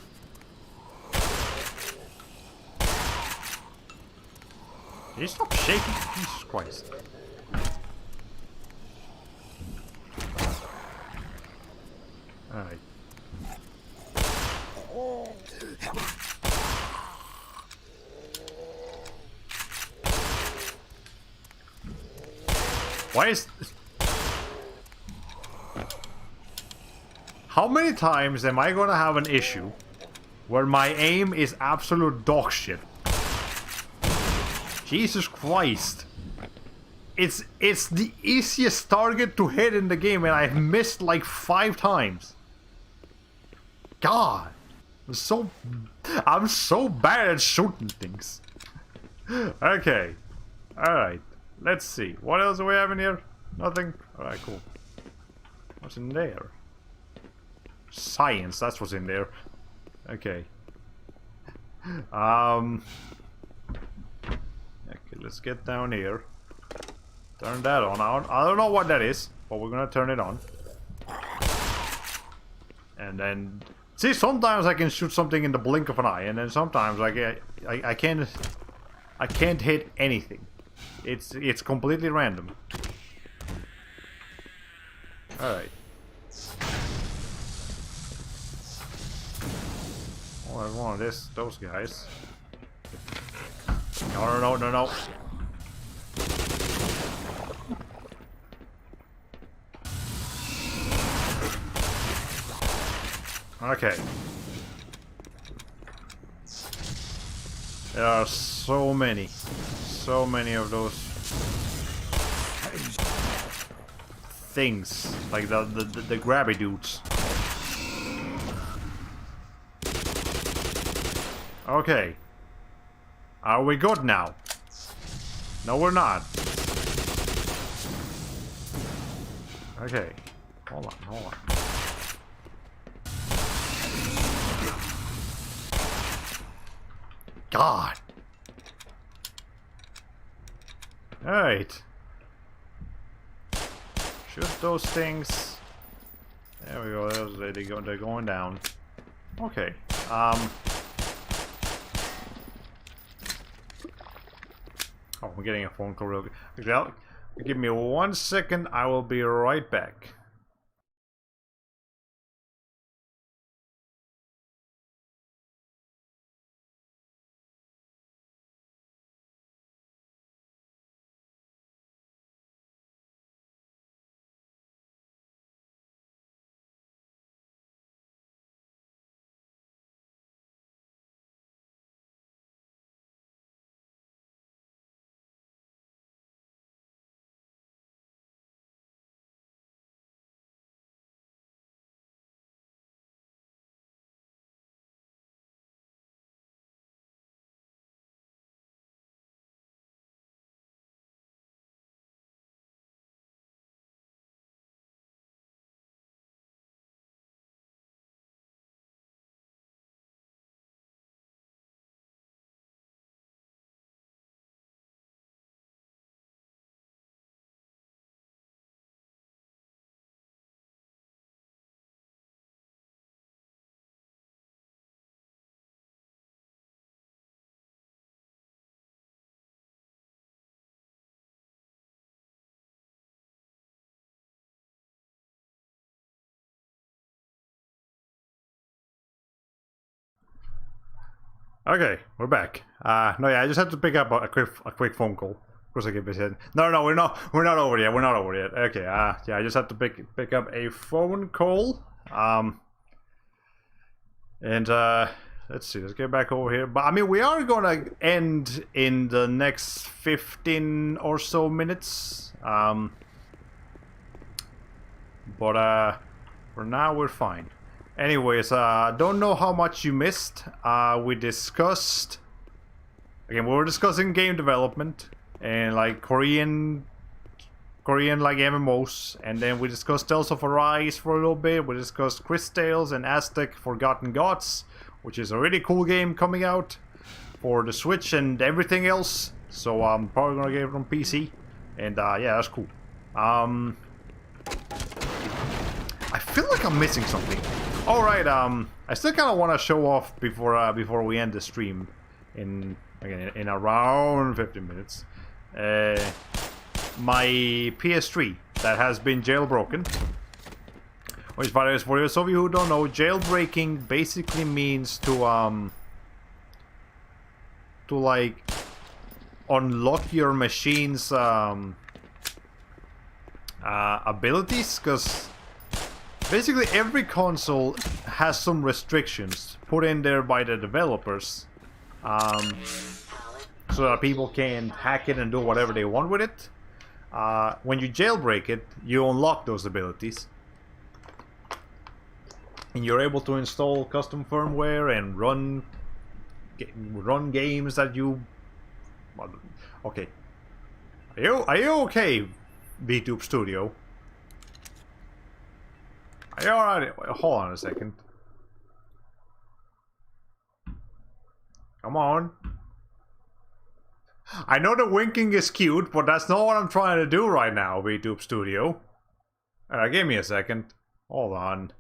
Can you stop shaking? Jesus Christ. Alright. Why is... How many times am I gonna have an issue where my aim is absolute dog shit? Jesus Christ. It's the easiest target to hit in the game and I've missed like 5 times. God. I'm so bad at shooting things. Okay. Alright. Let's see. What else do we have in here? Nothing? Alright, cool. What's in there? Science, that's what's in there. Okay. Okay, let's get down here. Turn that on. I don't know what that is, but we're gonna turn it on. And then See, sometimes I can shoot something in the blink of an eye, and then sometimes I can't hit anything. It's completely random. All right. Oh, there's one of those guys. No. Okay. There are so many of those things, like the grabby dudes. Okay. Are we good now? No, we're not. Okay. Hold on. God. Alright. Shoot those things. There we go. They're going down. Okay. Oh, I'm getting a phone call real quick. Well, give me 1 second. I will be right back. Okay, we're back. No, yeah, I just had to pick up a quick phone call. Of course, I keep saying, no, we're not over yet. We're not over yet. Okay, yeah, I just had to pick up a phone call. And let's see, let's get back over here. But I mean, we are gonna end in the next 15 or so minutes. But for now, we're fine. Anyways, don't know how much you missed. We discussed... Again, we were discussing game development and like Korean like MMOs. And then we discussed Tales of Arise for a little bit. We discussed Chris Tales and Aztec Forgotten Gods, which is a really cool game coming out for the Switch and everything else. So I'm probably gonna get it on PC. And yeah, that's cool. I feel like I'm missing something. Alright, I still kind of want to show off before we end the stream in around 15 minutes. My PS3 that has been jailbroken. Which, by the way, for those of you who don't know, jailbreaking basically means to like unlock your machine's abilities, because basically every console has some restrictions put in there by the developers, so that people can hack it and do whatever they want with it. When you jailbreak it, you unlock those abilities, and you're able to install custom firmware and run games that you... Okay, are you okay, VTube Studio? Are you alright? Hold on a second. Come on. I know the winking is cute, but that's not what I'm trying to do right now, VTube Studio. Give me a second. Hold on.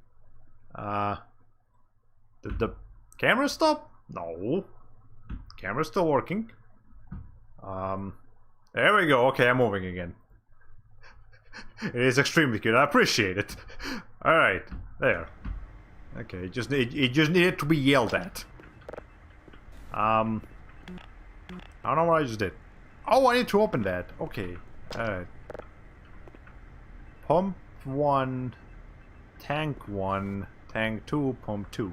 Did the camera stop? No. Camera's still working. There we go. Okay, I'm moving again. It is extremely cute. I appreciate it. Alright, there. Okay, it just needed to be yelled at. I don't know what I just did. Oh, I need to open that. Okay. Alright. Pump 1, tank 1, tank 2, pump 2.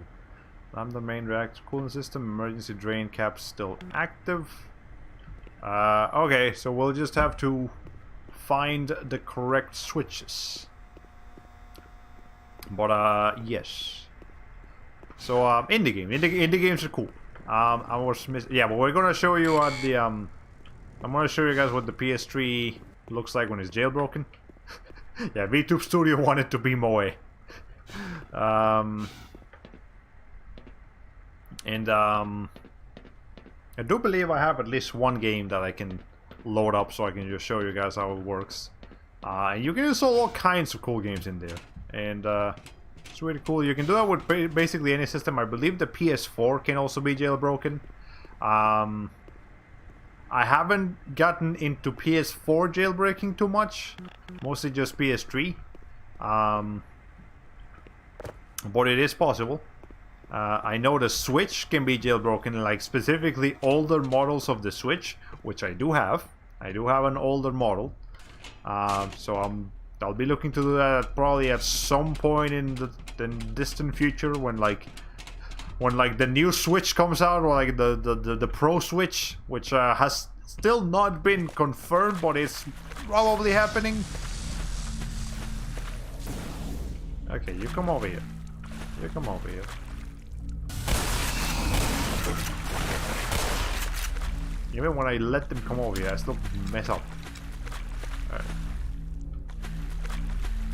Lambda main reactor cooling system, emergency drain cap still active. Okay, so we'll just have to find the correct switches. But yes. So in the game, indie games are cool. I was yeah, but we're gonna show you what the I'm gonna show you guys what the PS3 looks like when it's jailbroken. Yeah, VTube Studio wanted to be Moe. I do believe I have at least one game that I can load up so I can just show you guys how it works. And you can install all kinds of cool games in there. And it's really cool. You can do that with basically any system. I believe the PS4 can also be jailbroken. I haven't gotten into PS4 jailbreaking too much. Mostly just PS3. But it is possible. I know the Switch can be jailbroken, like specifically older models of the Switch, which I do have. I do have an older model. So I'll be looking to do that probably at some point in the distant future when like the new Switch comes out, or like the Pro Switch, which has still not been confirmed, but it's probably happening. Okay, you come over here. You come over here. Even when I let them come over here, I still mess up. Alright.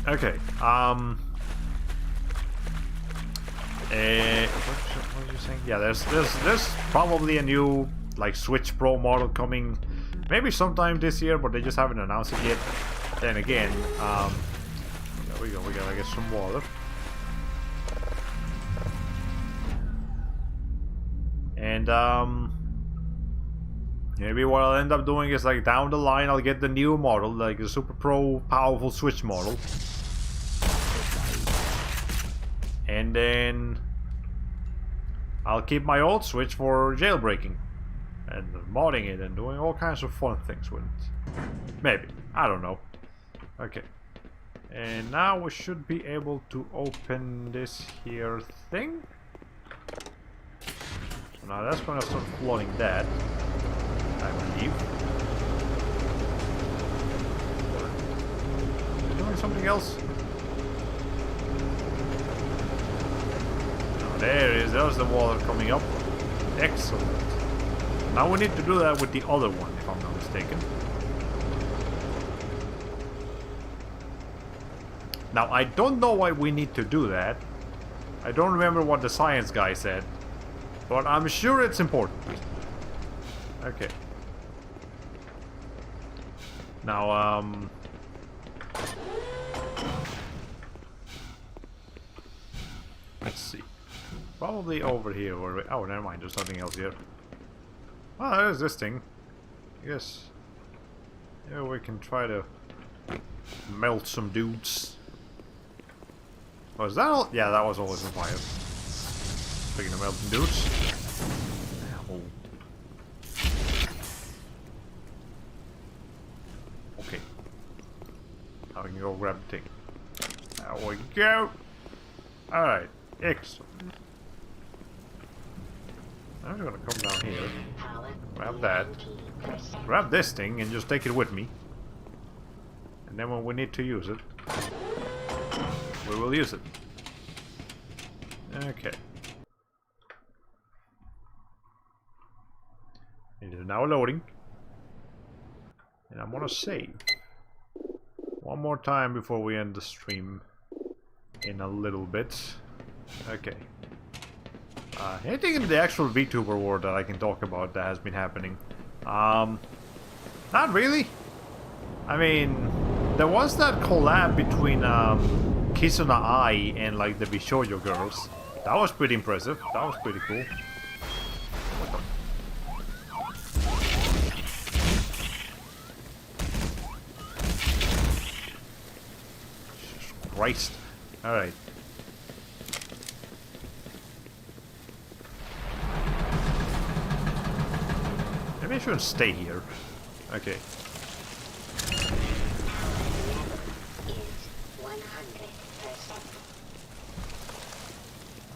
Okay, what was you saying? Yeah, there's probably a new like Switch Pro model coming, maybe sometime this year, but they just haven't announced it yet. Then again, there we go. We gotta get some water. And maybe what I'll end up doing is like down the line I'll get the new model, like the Super Pro powerful Switch model. And then I'll keep my old Switch for jailbreaking and modding it and doing all kinds of fun things with it. Maybe. I don't know. Okay. And now we should be able to open this here thing. So now that's gonna start flooding that, I believe. Are they doing something else? Oh, there it is. There's the water coming up. Excellent. Now we need to do that with the other one, if I'm not mistaken. Now, I don't know why we need to do that. I don't remember what the science guy said. But I'm sure it's important. Okay. Now, let's see. Probably over here. Or, oh, never mind. There's nothing else here. Oh, there's this thing. Yes. Yeah, we can try to melt some dudes. Was that all? Yeah, that was always on fire. Speaking of melting dudes. Oh. Okay. Now we can go grab the thing. There we go. Alright. Excellent. I'm just gonna come down here. Grab that. Grab this thing and just take it with me. And then when we need to use it, we will use it. Okay. It is now loading. And I'm gonna save one more time before we end the stream in a little bit. Okay. Anything in the actual VTuber world that I can talk about that has been happening? Not really. I mean, there was that collab between Kisuna Ai and like the Bishojo girls. That was pretty impressive. That was pretty cool. Jesus Christ. Alright. Maybe I shouldn't stay here. Okay. Is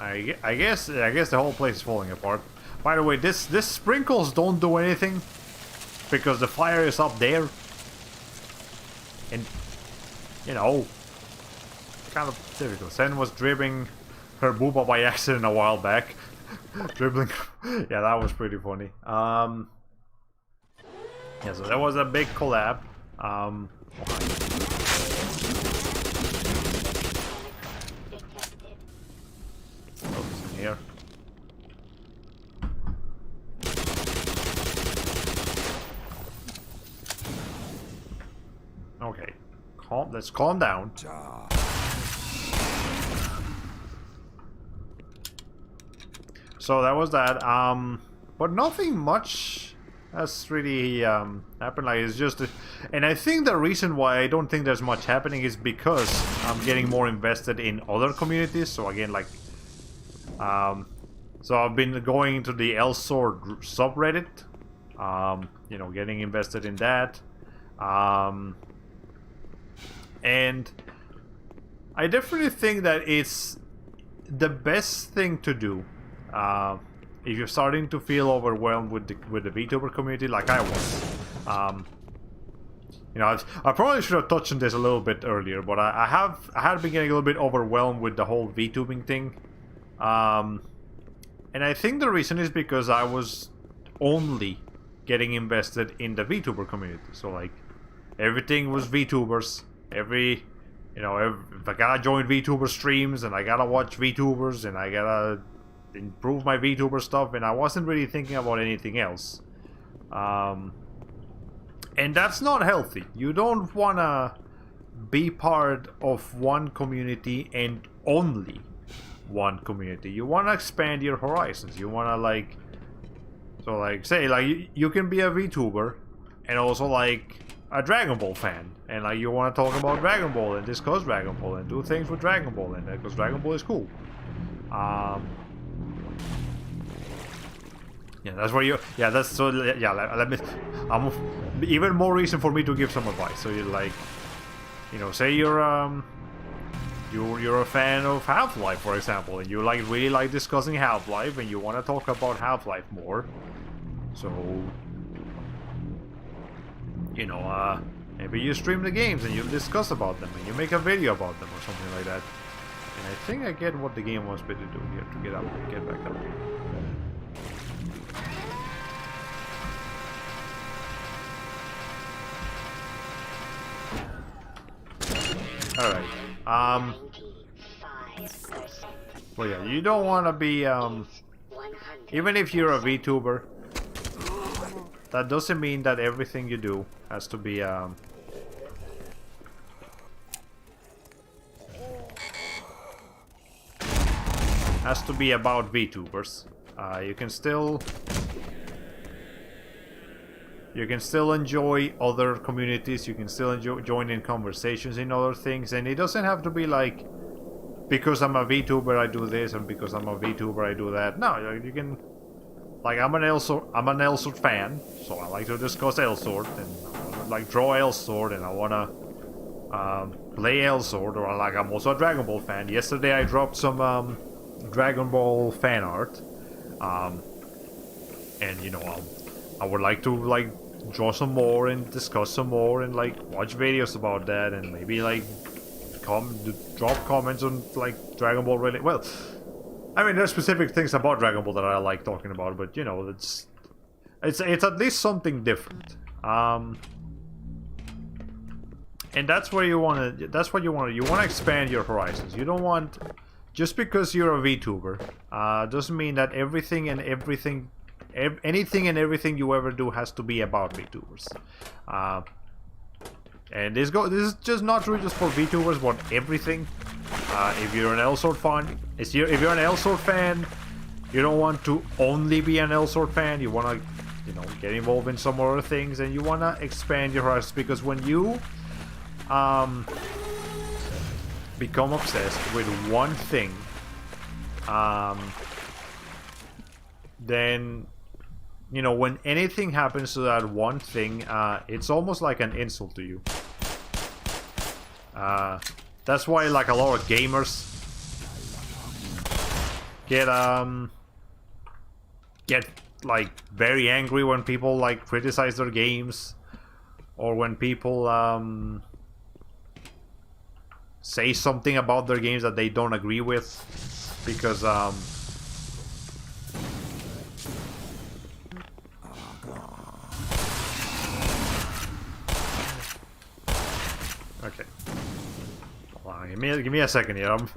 100%. I guess the whole place is falling apart. By the way, this sprinkles don't do anything because the fire is up there, and you know, kind of difficult. Sen was dribbling her booba by accident a while back. Dribbling, yeah, that was pretty funny. Yeah, so that was a big collab. What's in here? Okay, let's calm down. So that was that. But nothing much has really happened. Like it's just, and I think the reason why I don't think there's much happening is because I'm getting more invested in other communities. So again, like, so I've been going into the Elsword subreddit. You know, getting invested in that. And I definitely think that it's the best thing to do if you're starting to feel overwhelmed with the VTuber community, like I was. You know, I probably should have touched on this a little bit earlier, but I had been getting a little bit overwhelmed with the whole VTubing thing. And I think the reason is because I was only getting invested in the VTuber community. So like everything was VTubers. You know, if I gotta join VTuber streams and I gotta watch VTubers and I gotta improve my VTuber stuff, and I wasn't really thinking about anything else. And that's not healthy. You don't wanna be part of one community and only one community. You wanna expand your horizons. You wanna like, so like say like you can be a VTuber and also like a Dragon Ball fan, and like you want to talk about Dragon Ball and discuss Dragon Ball and do things with Dragon Ball, and because Dragon Ball is cool. Yeah, that's where you. Yeah, that's so. Yeah, let me. Even more reason for me to give some advice. So you like, you know, say you're a fan of Half-Life, for example, and you like really like discussing Half-Life, and you want to talk about Half-Life more. So, you know, maybe you stream the games and you discuss about them and you make a video about them or something like that. And I think I get what the game wants me to do here to get back up. Alright. 95%. Well, yeah, you don't want to be, 100%. even if you're a VTuber, that doesn't mean that everything you do has to be, about VTubers. You can still enjoy other communities. You can still join in conversations in other things, and it doesn't have to be like because I'm a VTuber I do this, and because I'm a VTuber I do that. No, you can. Like I'm an Elsword fan, so I like to discuss Elsword, and I like draw Elsword, and I wanna play Elsword, or like I'm also a Dragon Ball fan. Yesterday I dropped some Dragon Ball fan art, and you know I would like to like draw some more and discuss some more and like watch videos about that, and maybe like drop comments on like Dragon Ball really well. I mean, there's specific things about Dragon Ball that I like talking about, but you know, it's at least something different. And that's where you want to. That's what you want to. You want to expand your horizons. You don't want just because you're a VTuber doesn't mean that anything and everything you ever do has to be about VTubers. And this is just not true just for VTubers, but everything. If you're an L-Sword fan, if you're an L-Sword fan, you don't want to only be an L-Sword fan. You want to, you know, get involved in some other things, and you want to expand your horizons. Because when you become obsessed with one thing, then, you know, when anything happens to that one thing, it's almost like an insult to you. That's why, like, a lot of gamers get like very angry when people like criticize their games, or when people say something about their games that they don't agree with, because okay. Hold on, give me a second here. I'm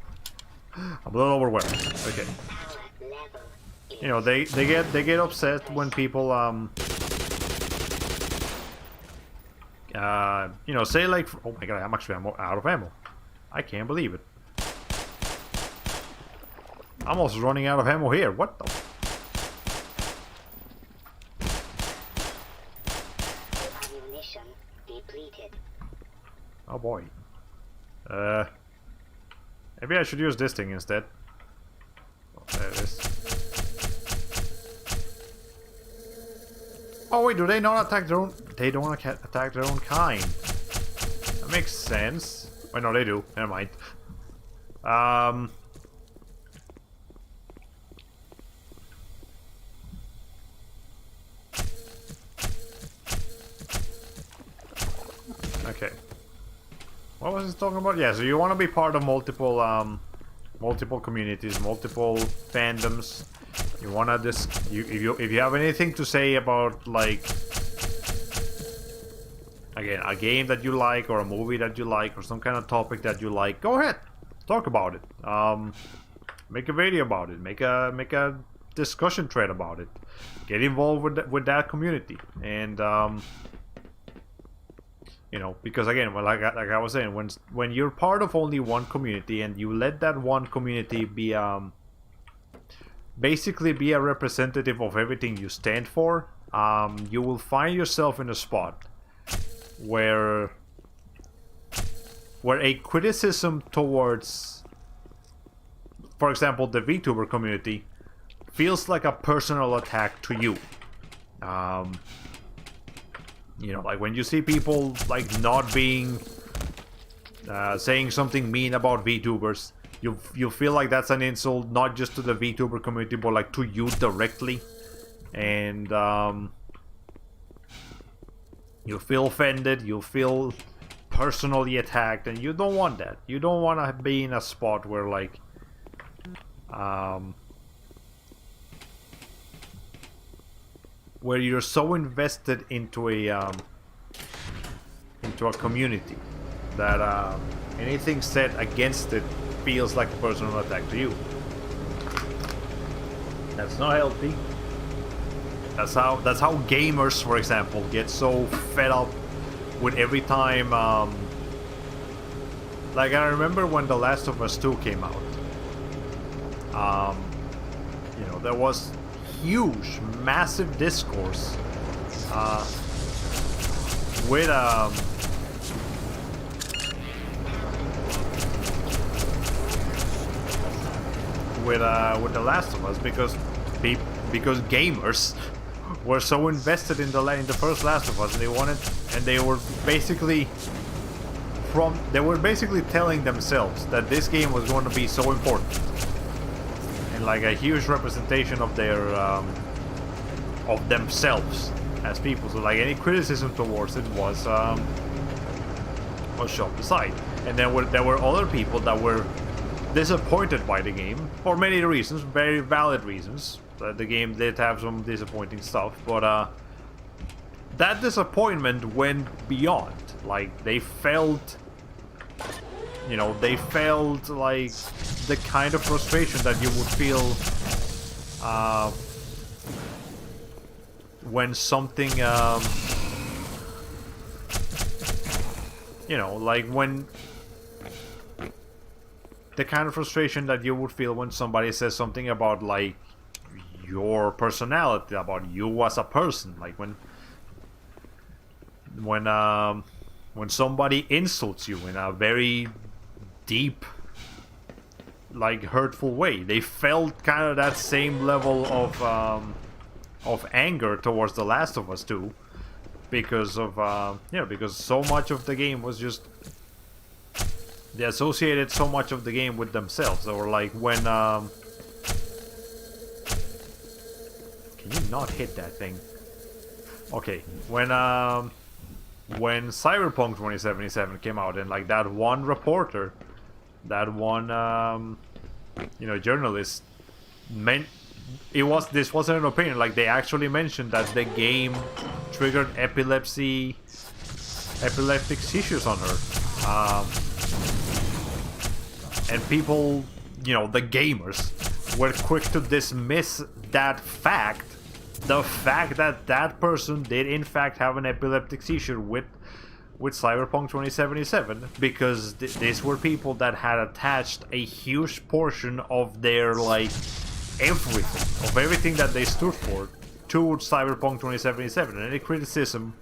a little overwhelmed. Okay. You know, they get upset when people you know, say like, oh my god, I'm actually out of ammo. I can't believe it. I'm almost running out of ammo here. What the? Ammunition depleted. Oh boy. Maybe I should use this thing instead. Oh, there it is. Oh wait, do they not attack their own? They don't attack their own kind. That makes sense. Wait, no, they do. Never mind. Okay. What was this talking about? Yeah, so you want to be part of multiple communities, multiple fandoms. You wanna just if you have anything to say about, like, again, a game that you like, or a movie that you like, or some kind of topic that you like, go ahead, talk about it. Make a video about it. Make a discussion thread about it. Get involved with that community, and you know, because again, well, like I was saying, when you're part of only one community and you let that one community be basically be a representative of everything you stand for, you will find yourself in a spot where a criticism towards, for example, the VTuber community feels like a personal attack to you. You know, like when you see people like not being saying something mean about VTubers, you feel like that's an insult, not just to the VTuber community, but like to you directly, and you feel offended, you feel personally attacked, and you don't want that. You don't want to be in a spot where, like, where you're so invested into a community that anything said against it feels like a personal attack to you. That's not healthy. That's how gamers, for example, get so fed up with every time. Like, I remember when The Last of Us 2 came out. You know, there was huge, massive discourse with The Last of Us, because gamers were so invested in the first Last of Us, and they were basically telling themselves that this game was going to be so important, and like a huge representation of their of themselves as people. So like any criticism towards it was shoved aside, and there were other people that were disappointed by the game for many reasons, very valid reasons. The game did have some disappointing stuff, but that disappointment went beyond. Like, they felt, you know, like the kind of frustration that you would feel when something You know, like when the kind of frustration that you would feel when somebody says something about like your personality, about you as a person, like when somebody insults you in a very deep, like hurtful way. They felt kind of that same level of anger towards The Last of Us 2 because of because so much of the game was just, they associated so much of the game with themselves. Or like when can you not hit that thing? Okay, when Cyberpunk 2077 came out, and like that one reporter, that one journalist meant this wasn't an opinion, like they actually mentioned that the game triggered epileptic seizures on her, and people, the gamers were quick to dismiss that fact, the fact that that person did in fact have an epileptic seizure with Cyberpunk 2077, because these were people that had attached a huge portion of their like everything that they stood for to Cyberpunk 2077, and any criticism,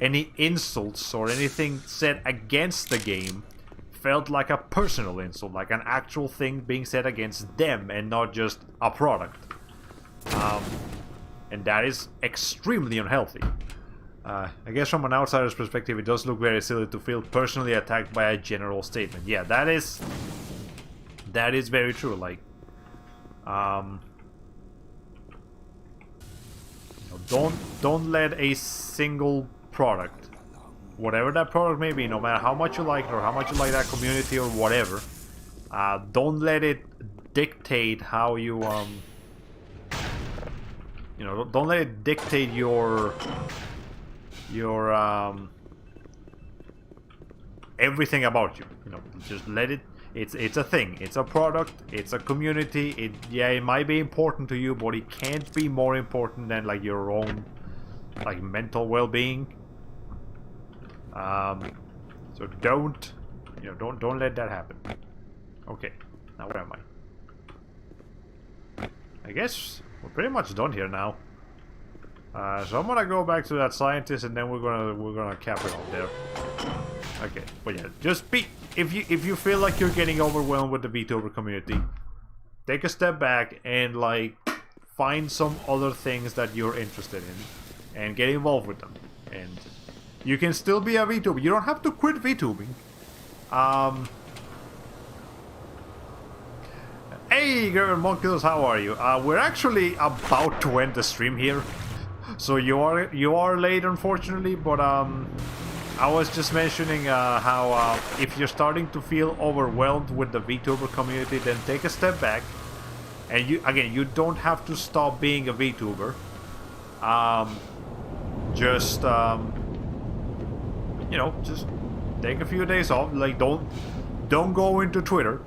any insults or anything said against the game felt like a personal insult, like an actual thing being said against them and not just a product. And that is extremely unhealthy. I guess from an outsider's perspective, it does look very silly to feel personally attacked by a general statement. Yeah, that is very true. Like, don't let a single product, whatever that product may be, no matter how much you like it or how much you like that community or whatever, don't let it dictate how you don't let it dictate your everything about you. Just let it. It's a thing. It's a product. It's a community. It might be important to you, but it can't be more important than like your own like mental well-being. So don't let that happen. Okay, now where am I? I guess we're pretty much done here now. So I'm gonna go back to that scientist, and then we're gonna cap it off there. Okay, but yeah, just if you feel like you're getting overwhelmed with the VTuber community, take a step back and like find some other things that you're interested in, and get involved with them. And you can still be a VTuber. You don't have to quit VTubing. Hey, Gravin Monkeys, how are you? We're actually about to end the stream here, so you are late, unfortunately. But I was just mentioning how if you're starting to feel overwhelmed with the VTuber community, then take a step back, and you don't have to stop being a VTuber. Just just take a few days off. Like don't go into Twitter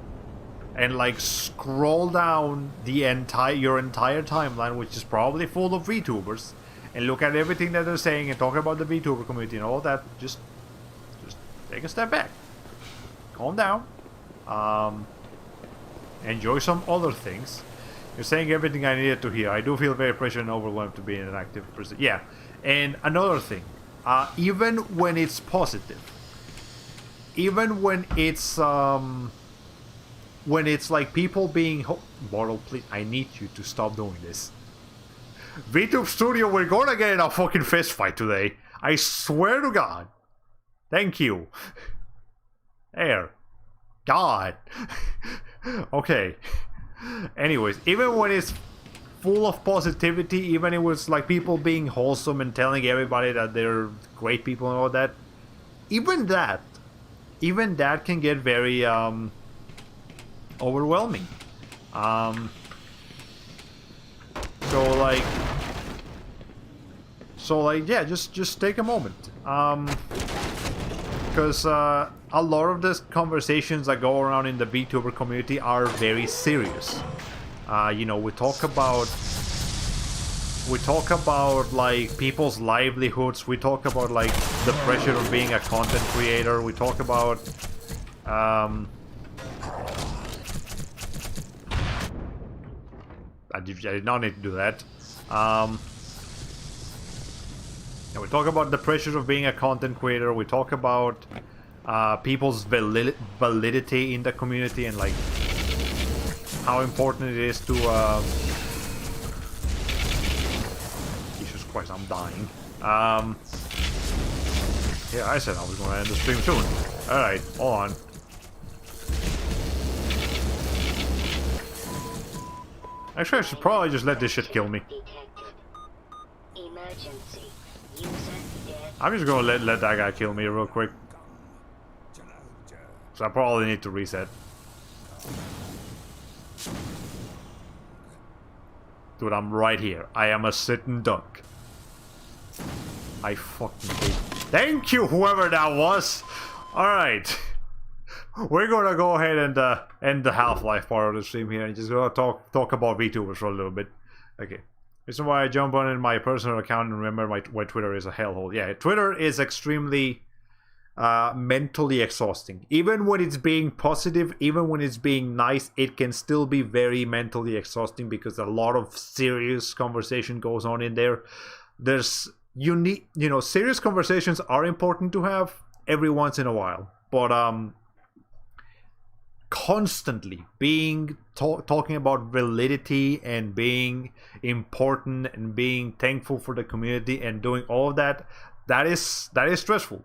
and like scroll down your entire timeline, which is probably full of VTubers, and look at everything that they're saying and talk about the VTuber community and all that. Just take a step back, calm down, enjoy some other things. You're saying everything I needed to hear. I do feel very pressured and overwhelmed to be an active person. Yeah, and another thing, even when it's positive, even when it's like people being Bortle, please, I need you to stop doing this. VTube Studio, we're gonna get in a fucking fist fight today. I swear to God. Thank you. There. God. Okay. Anyways, even when it's full of positivity, even if it was like people being wholesome and telling everybody that they're great people and all that, even that can get very overwhelming. So like yeah, just take a moment, because a lot of the conversations that go around in the VTuber community are very serious. We talk about We talk about like people's livelihoods. We talk about like the pressure of being a content creator. We talk about I did not need to do that. Yeah, we talk about the pressure of being a content creator. We talk about people's validity in the community and like how important it is to. Jesus Christ, I'm dying. Yeah, I said I was going to end the stream soon. All right, hold on. Actually, I should probably just let this shit kill me. Emergency. User dead. I'm just gonna let that guy kill me real quick. So I probably need to reset. Dude, I'm right here. I am a sitting duck. I fucking hate. Thank you, whoever that was. Alright. We're gonna go ahead and end the Half-Life part of the stream here and just gonna talk about VTubers for a little bit. Okay. Reason why I jump on in my personal account and remember my Twitter is a hellhole. Yeah, Twitter is extremely mentally exhausting. Even when it's being positive, even when it's being nice, it can still be very mentally exhausting because a lot of serious conversation goes on in there. Serious conversations are important to have every once in a while, but constantly being talking about validity and being important and being thankful for the community and doing all of that is stressful.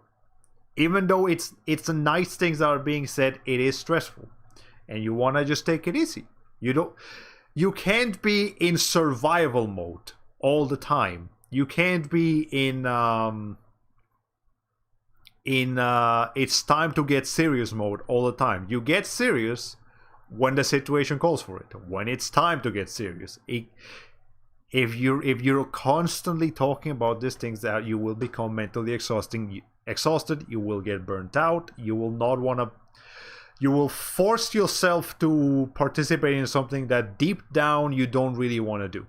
Even though it's the nice things that are being said, it is stressful, and you want to just take it easy. You can't be in survival mode all the time. You can't be in it's time to get serious mode all the time. You get serious when the situation calls for it. When it's time to get serious. If you're constantly talking about these things, that you will become mentally exhausted. You will get burnt out. You will not want to. You will force yourself to participate in something that deep down you don't really want to do.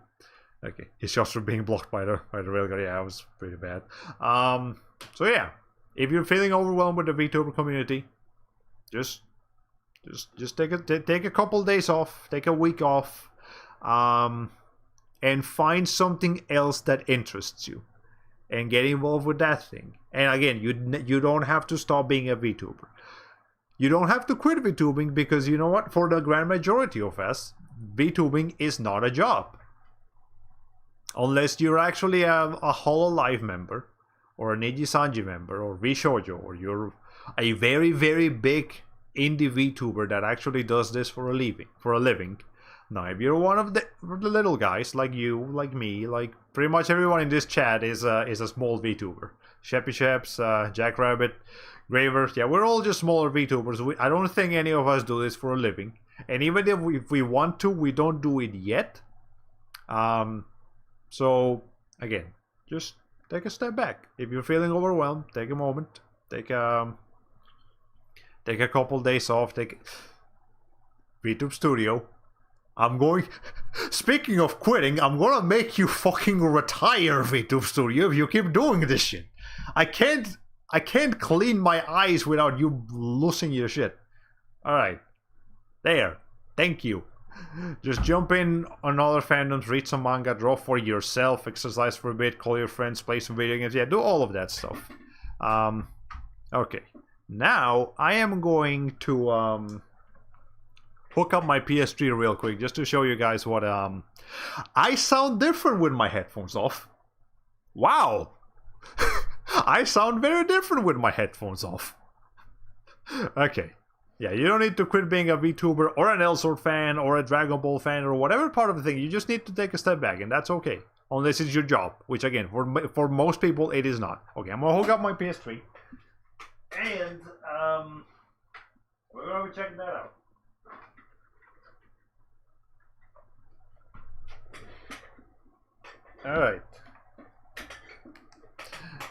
Okay, it's just for being blocked by the railgun. Yeah, that was pretty bad. So yeah. If you're feeling overwhelmed with the VTuber community, just take a couple days off, take a week off, and find something else that interests you, and get involved with that thing. And again, you don't have to stop being a VTuber. You don't have to quit VTubing because you know what? For the grand majority of us, VTubing is not a job, unless you're actually a Hololive member, or a Niji Sanji member, or VShoujo, or you're a very, very big indie VTuber that actually does this for a living. Now, if you're one of the little guys, like you, like me, like pretty much everyone in this chat is a small VTuber. Sheppy Sheps, Jackrabbit, Gravers, yeah, we're all just smaller VTubers. I don't think any of us do this for a living. And even if we want to, we don't do it yet. So, again, just take a step back. If you're feeling overwhelmed, take a moment. Take a couple days off. Take VTube Studio. Speaking of quitting, I'm gonna make you fucking retire, VTube Studio, if you keep doing this shit. I can't clean my eyes without you losing your shit. Alright. There. Thank you. Just jump in on other fandoms, read some manga, draw for yourself, exercise for a bit, call your friends, play some video games. Yeah, do all of that stuff. Okay. Now, I am going to hook up my PS3 real quick, just to show you guys what... I sound different with my headphones off. Wow! I sound very different with my headphones off. Okay. Yeah, you don't need to quit being a VTuber or an Elsword fan or a Dragon Ball fan or whatever part of the thing. You just need to take a step back, and that's okay. Unless it's your job, which again, for most people, it is not. Okay, I'm gonna hook up my PS3. And, we're gonna be checking that out. Alright.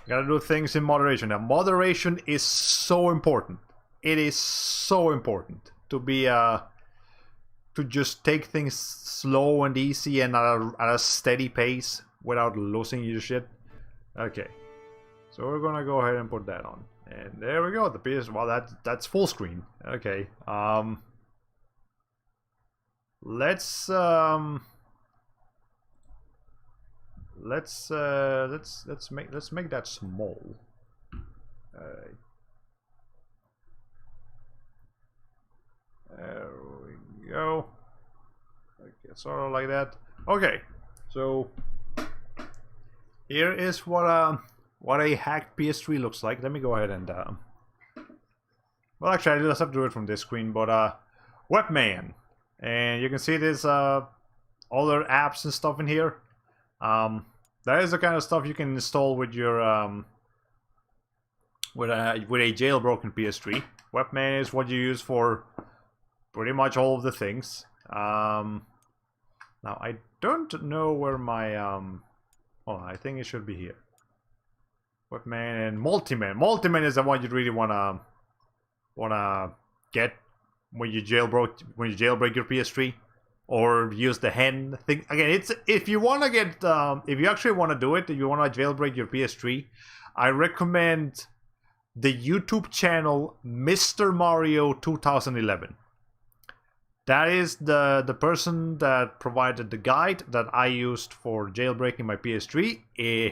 Gotta do things in moderation. Now, moderation is so important. It is so important to be to just take things slow and easy and at a steady pace without losing your shit. Okay, so we're gonna go ahead and put that on, and there we go. The PS, well, that's full screen. Okay, let's make that small. Alright. There we go. Okay, sort of like that. Okay, so here is what a hacked PS3 looks like. Let me go ahead and well, actually, I just have to do it from this screen. But Webman, and you can see there's other apps and stuff in here. That is the kind of stuff you can install with your with a jailbroken PS3. Webman is what you use for pretty much all of the things. Now I don't know where my oh, I think it should be here. Webman and Multiman. Multiman is the one you really wanna get when you jailbreak your PS3, or use the hen thing. Again, it's if you wanna get if you actually wanna do it, if you wanna jailbreak your PS3, I recommend the YouTube channel Mr. Mario 2011. That is the person that provided the guide that I used for jailbreaking my PS3.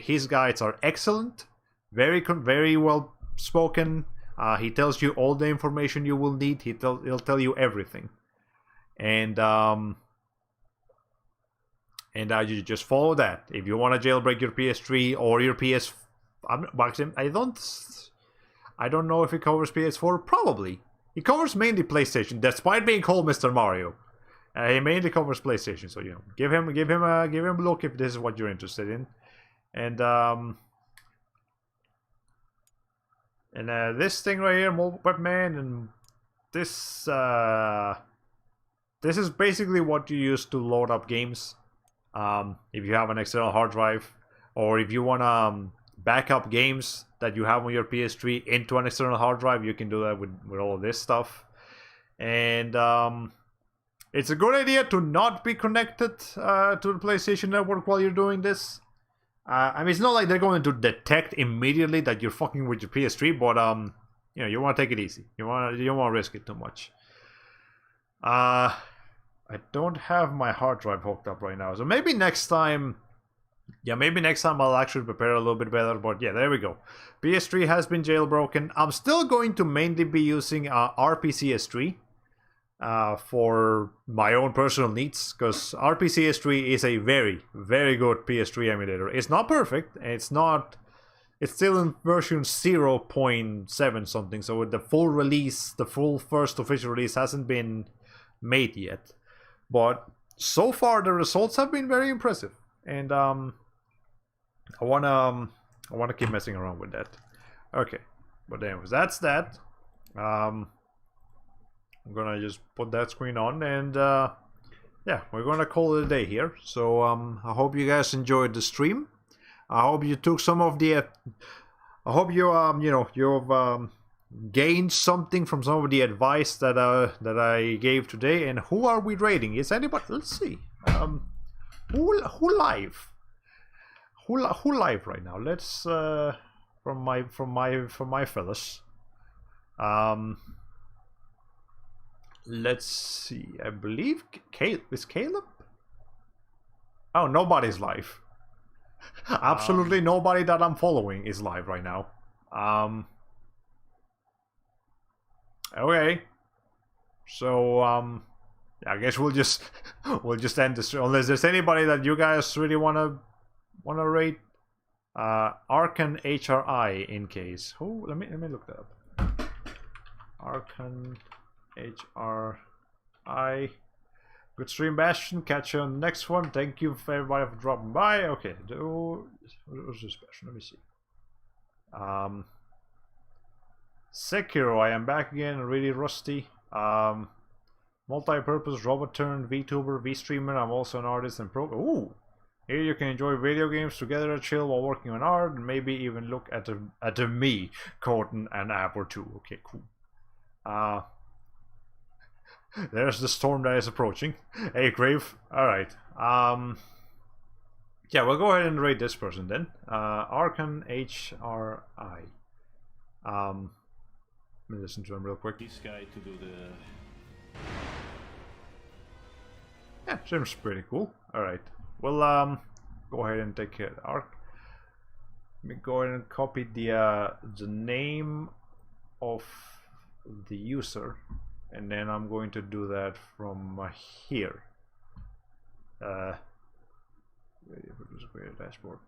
His guides are excellent, very well spoken. He tells you all the information you will need. He'll tell you everything, and you just follow that. If you want to jailbreak your PS3 or your PS, I don't know if it covers PS4. Probably. He covers mainly PlayStation, despite being called Mr. Mario. He mainly covers PlayStation, so give him a look if this is what you're interested in. And this thing right here, Webman, and this is basically what you use to load up games. If you have an external hard drive, or if you wanna back up games that you have on your PS3 into an external hard drive, you can do that with all of this stuff. And it's a good idea to not be connected to the PlayStation Network while you're doing this. I mean, it's not like they're going to detect immediately that you're fucking with your PS3, but you want to take it easy. You don't want to risk it too much. I don't have my hard drive hooked up right now, so maybe next time. Yeah, maybe next time I'll actually prepare a little bit better, but yeah, there we go. PS3 has been jailbroken. I'm still going to mainly be using RPCS3 for my own personal needs, because RPCS3 is a very good PS3 emulator. It's not perfect, it's still in version 0.7 something, so the full release, the full first official release hasn't been made yet. But so far the results have been very impressive. And I wanna keep messing around with that. Okay, but anyways, that's that. I'm gonna just put that screen on, and yeah, we're gonna call it a day here. So I hope you guys enjoyed the stream. I hope you took some of the. I hope you you've gained something from some of the advice that I gave today. And who are we rating? Is anybody? Let's see. Who live? Who live right now? Let's from my fellas. Let's see. I believe is Caleb. Oh, nobody's live. Absolutely nobody that I'm following is live right now. Okay. So I guess we'll just end this unless there's anybody that you guys really wanna rate. Arkan HRI in case. Who? Let me look that up. Arkan HRI. Good stream, Bastion. Catch you on the next one. Thank you for everybody for dropping by. Okay, what's this Bastion? Let me see. Sekiro, I am back again. Really rusty. Multi-purpose robot turned VTuber, V-streamer. I'm also an artist and pro. Ooh, here you can enjoy video games together, chill while working on art, and maybe even look at a me coding an app or two. Okay, cool. There's the storm that is approaching. Hey, Grave. All right. Yeah, we'll go ahead and rate this person then. Arkan HRI. Let me listen to him real quick. This guy to do the... Yeah, seems pretty cool. Alright. Well, go ahead and take care of Ark. Let me go ahead and copy the name of the user, and then I'm going to do that from here. Dashboard.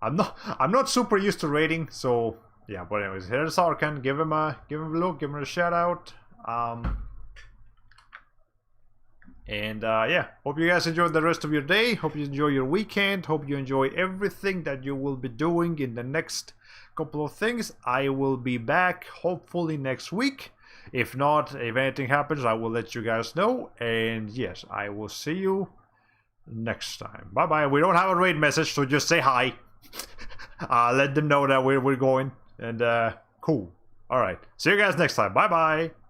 I'm not super used to rating, so yeah. But anyways, here's Arkan. Give him a look. Give him a shout out. And yeah, hope you guys enjoy the rest of your day. Hope you enjoy your weekend. Hope you enjoy everything that you will be doing in the next couple of things. I will be back hopefully next week. If not, if anything happens, I will let you guys know. And yes, I will see you next time. Bye bye. We don't have a raid message, so just say hi. Let them know that we're going. And cool. All right. See you guys next time. Bye bye.